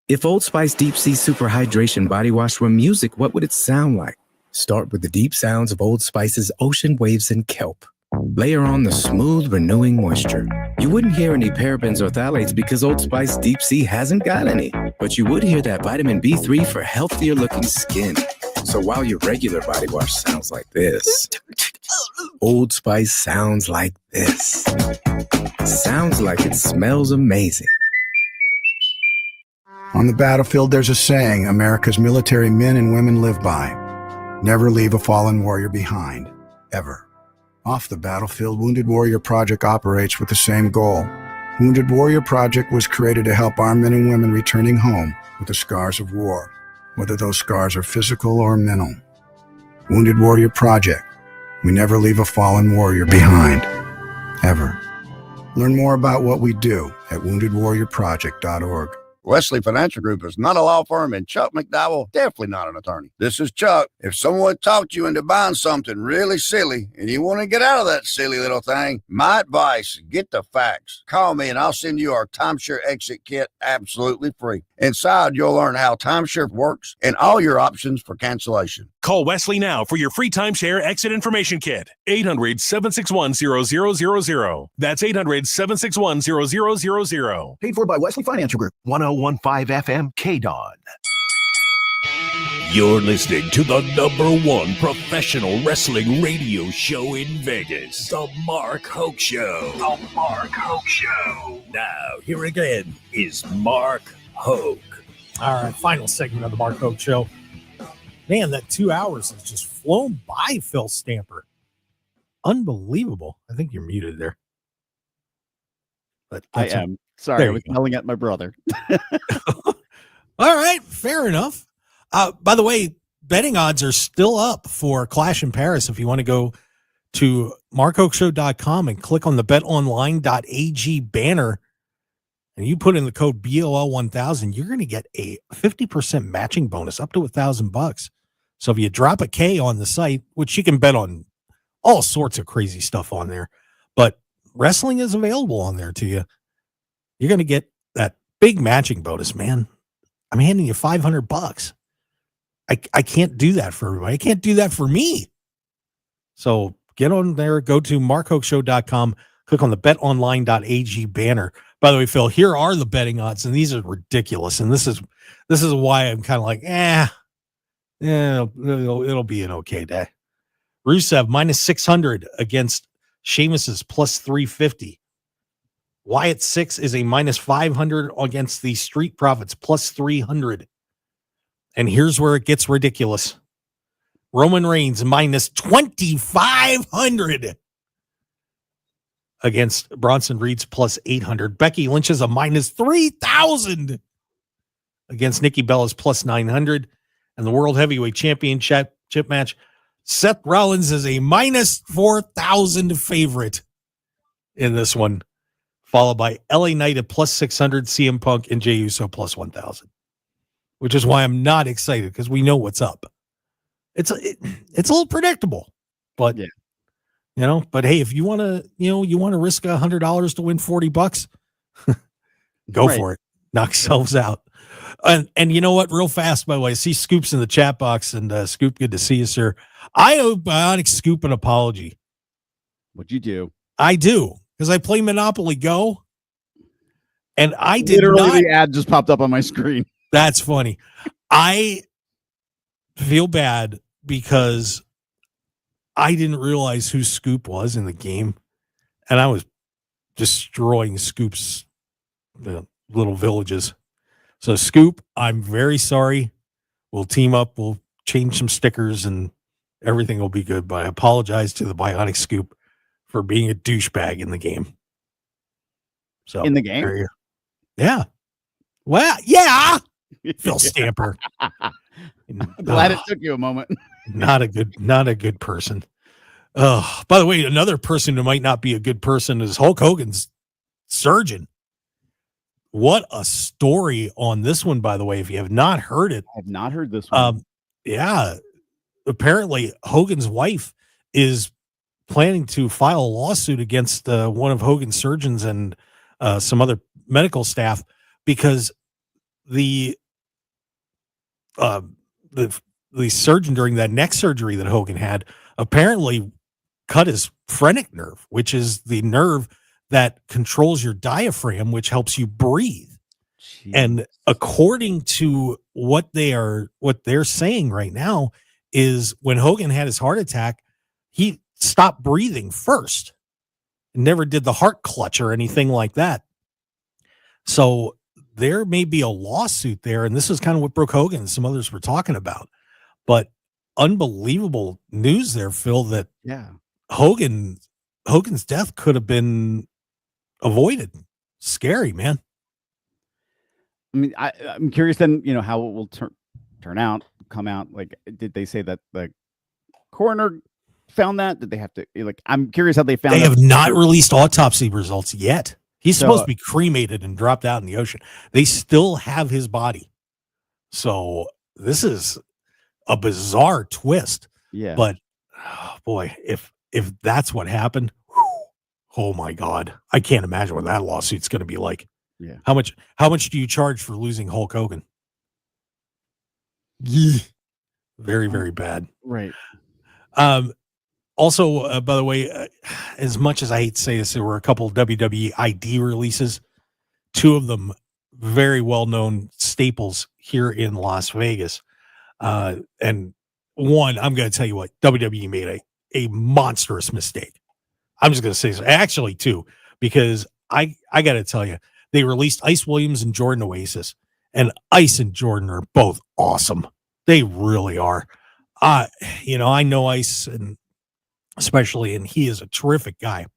If Old Spice Deep Sea Super Hydration Body Wash were music, what would it sound like? Start with the deep sounds of Old Spice's ocean waves and kelp. Layer on the smooth, renewing moisture. You wouldn't hear any parabens or phthalates because Old Spice Deep Sea hasn't got any. But you would hear that vitamin B3 for healthier looking skin. So while your regular body wash sounds like this, Old Spice sounds like this. Sounds like it smells amazing. On the battlefield, there's a saying America's military men and women live by. Never leave a fallen warrior behind, ever. Off the battlefield, Wounded Warrior Project operates with the same goal. Wounded Warrior Project was created to help our men and women returning home with the scars of war, whether those scars are physical or mental. Wounded Warrior Project. We never leave a fallen warrior behind, ever. Learn more about what we do at woundedwarriorproject.org. Wesley Financial Group is not a law firm, and Chuck McDowell definitely not an attorney. This is Chuck. If someone talked you into buying something really silly and you want to get out of that silly little thing, my advice, get the facts. Call me and I'll send you our timeshare exit kit absolutely free. Inside, you'll learn how timeshare works and all your options for cancellation. Call Wesley now for your free timeshare exit information kit. 800-761-0000. That's 800-761-0000. Paid for by Wesley Financial Group. 1015 FM KDAWN. You're listening to the #1 professional wrestling radio show in Vegas, The Mark Hoke Show. The Mark Hoke Show. Now, here again is Mark Hoke. All right, final segment of the Mark Hoke Show. Man, that 2 hours has just flown by, Phil Stamper. Unbelievable. I think you're muted there. But I am. Sorry, I was yelling at my brother. All right, fair enough. By the way, betting odds are still up for Clash in Paris. If you want to go to markhokeshow.com and click on the betonline.ag banner, and you put in the code BOL1000, you're going to get a 50% matching bonus up to $1,000. So if you drop a K on the site, which you can bet on all sorts of crazy stuff on there, but wrestling is available on there to you, you're going to get that big matching bonus, man. I'm handing you $500. I can't do that for everybody. I can't do that for me. So get on there, go to markhokeshow.com, click on the betonline.ag banner. By the way, Phil, here are the betting odds, and these are ridiculous. And this is why I'm kind of like, it'll be an okay day. Rusev -600 against Sheamus's +350. Wyatt 6 is a -500 against the Street Profits +300. And here's where it gets ridiculous. Roman Reigns -2,500 against Bronson Reed's plus 800. Becky Lynch is a minus 3,000 against Nikki Bella's plus 900. And the World Heavyweight Championship match, Seth Rollins is a minus 4,000 favorite in this one, followed by LA Knight at plus 600, CM Punk and Jey Uso plus 1,000, which is why I'm not excited, because we know what's up. It's a little predictable, but but hey, if you want to risk $100 to win $40, go for it. Knock yourselves out. And you know what? Real fast, by the way, I see Scoop's in the chat box, and Scoop, good to see you, sir. I owe Bionic Scoop an apology. What'd you do? I do, because I play Monopoly Go, and I did literally the ad just popped up on my screen. That's funny. I feel bad because I didn't realize who Scoop was in the game, and I was destroying Scoop's little villages. So, Scoop, I'm very sorry. We'll team up. We'll change some stickers, and everything will be good. But I apologize to the Bionic Scoop for being a douchebag in the game. So in the game? Yeah. Well, yeah. Phil Stamper. I'm glad it took you a moment. Not a good person. By the way, another person who might not be a good person is Hulk Hogan's surgeon. What a story on this one, by the way. If you have not heard it, I have not heard this one. Apparently Hogan's wife is planning to file a lawsuit against one of Hogan's surgeons and some other medical staff, because the surgeon during that neck surgery that Hogan had apparently cut his phrenic nerve, which is the nerve that controls your diaphragm, which helps you breathe. Jeez. And according to what they're saying right now is, when Hogan had his heart attack, he stopped breathing first, never did the heart clutch or anything like that. So there may be a lawsuit there, and this is kind of what Brooke Hogan and some others were talking about. But unbelievable news there, Phil, that Hogan's death could have been avoided. Scary, man. I mean, I'm curious then, how it will come out. Like, did they say that the coroner found that? Did they have to, I'm curious how they found They that. have not released autopsy results yet. He's supposed to be cremated and dropped out in the ocean. They still have his body. So this is a bizarre twist. Yeah. But boy, if that's what happened, oh my God, I can't imagine what that lawsuit's going to be like. Yeah. How much do you charge for losing Hulk Hogan? Yeah. Very, very bad. Right. Also, by the way, as much as I hate to say this, there were a couple of WWE ID releases, two of them very well-known staples here in Las Vegas. And one, I'm going to tell you what, WWE made a monstrous mistake. I'm just going to say so. Actually, two, because I got to tell you, they released Ice Williams and Jordan Oasis, and Ice and Jordan are both awesome. They really are. I know Ice, and especially, and he is a terrific guy,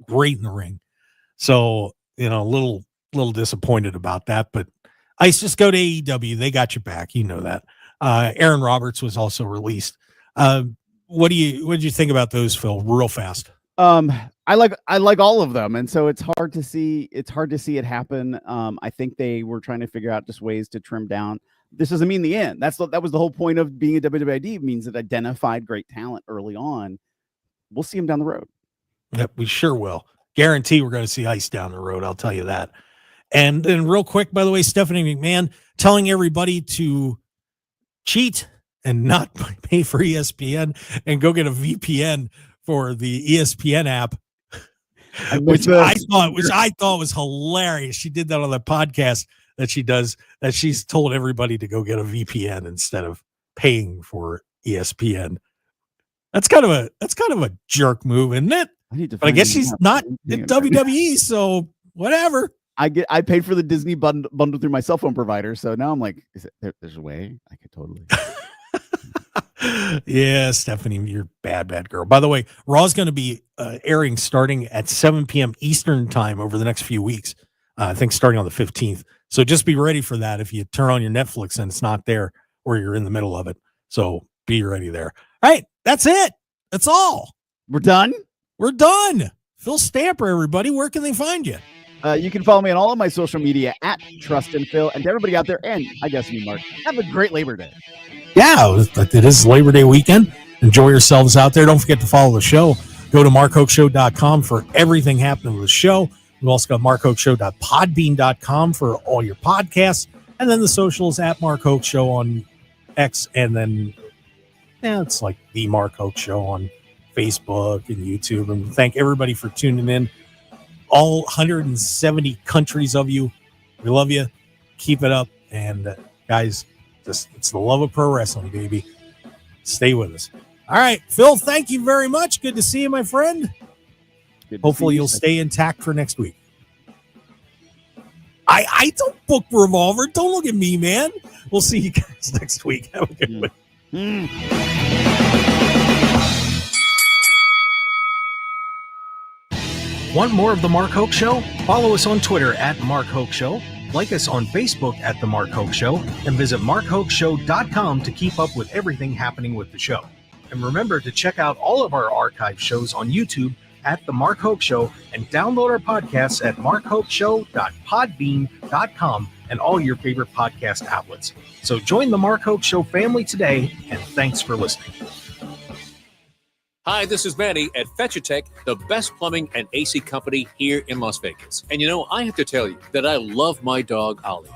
great in the ring. So, a little disappointed about that, but Ice, just go to AEW. They got you back. You know that. Aaron Roberts was also released. What did you think about those, Phil? Real fast. I like all of them, and so it's hard to see it happen. I think they were trying to figure out just ways to trim down. This doesn't mean the end. That was the whole point of being a WWID. It means it identified great talent early on. We'll see him down the road. Yep, we sure will. Guarantee we're going to see Ice down the road. I'll tell you that. And then real quick, by the way, Stephanie McMahon telling everybody to cheat and not pay for ESPN and go get a VPN for the ESPN app, which I thought was hilarious. She did that on the podcast that she does, that she's told everybody to go get a VPN instead of paying for ESPN. That's kind of a jerk move, isn't it? But I guess she's not in WWE, so whatever. I paid for the Disney bundle through my cell phone provider, so now I'm like, there's a way I could totally. Yeah, Stephanie, you're bad girl. By the way, Raw's going to be airing starting at 7 p.m. Eastern time over the next few weeks. I think starting on the 15th. So just be ready for that if you turn on your Netflix and it's not there or you're in the middle of it. So be ready there. All right, that's it. That's all. We're done? We're done. Phil Stamper, everybody. Where can they find you? You can follow me on all of my social media at Trust and Phil. And to everybody out there, and I guess me, Mark, have a great Labor Day. Yeah, it is Labor Day weekend. Enjoy yourselves out there. Don't forget to follow the show. Go to markhokeshow.com for everything happening with the show. We've also got markhokeshow.podbean.com for all your podcasts. And then the socials at Mark Hoke Show on X. And then it's like the Mark Hoke Show on Facebook and YouTube. And thank everybody for tuning in. All 170 countries of you. We love you. Keep it up. And guys, it's the love of pro wrestling, baby. Stay with us. All right, Phil, thank you very much. Good to see you, my friend. Hopefully you'll stay intact for next week. I don't book Revolver. Don't look at me, man. We'll see you guys next week. Have a good one. Want more of The Mark Hoke Show? Follow us on Twitter at Mark Hoke Show. Like us on Facebook at The Mark Hoke Show. And visit markhokeshow.com to keep up with everything happening with the show. And remember to check out all of our archive shows on YouTube at The Mark Hoke Show and download our podcasts at markhokeshow.podbean.com and all your favorite podcast outlets. So join The Mark Hoke Show family today, and thanks for listening. Hi, this is Manny at Fetch-A-Tech, the best plumbing and AC company here in Las Vegas. And I have to tell you that I love my dog, Ollie.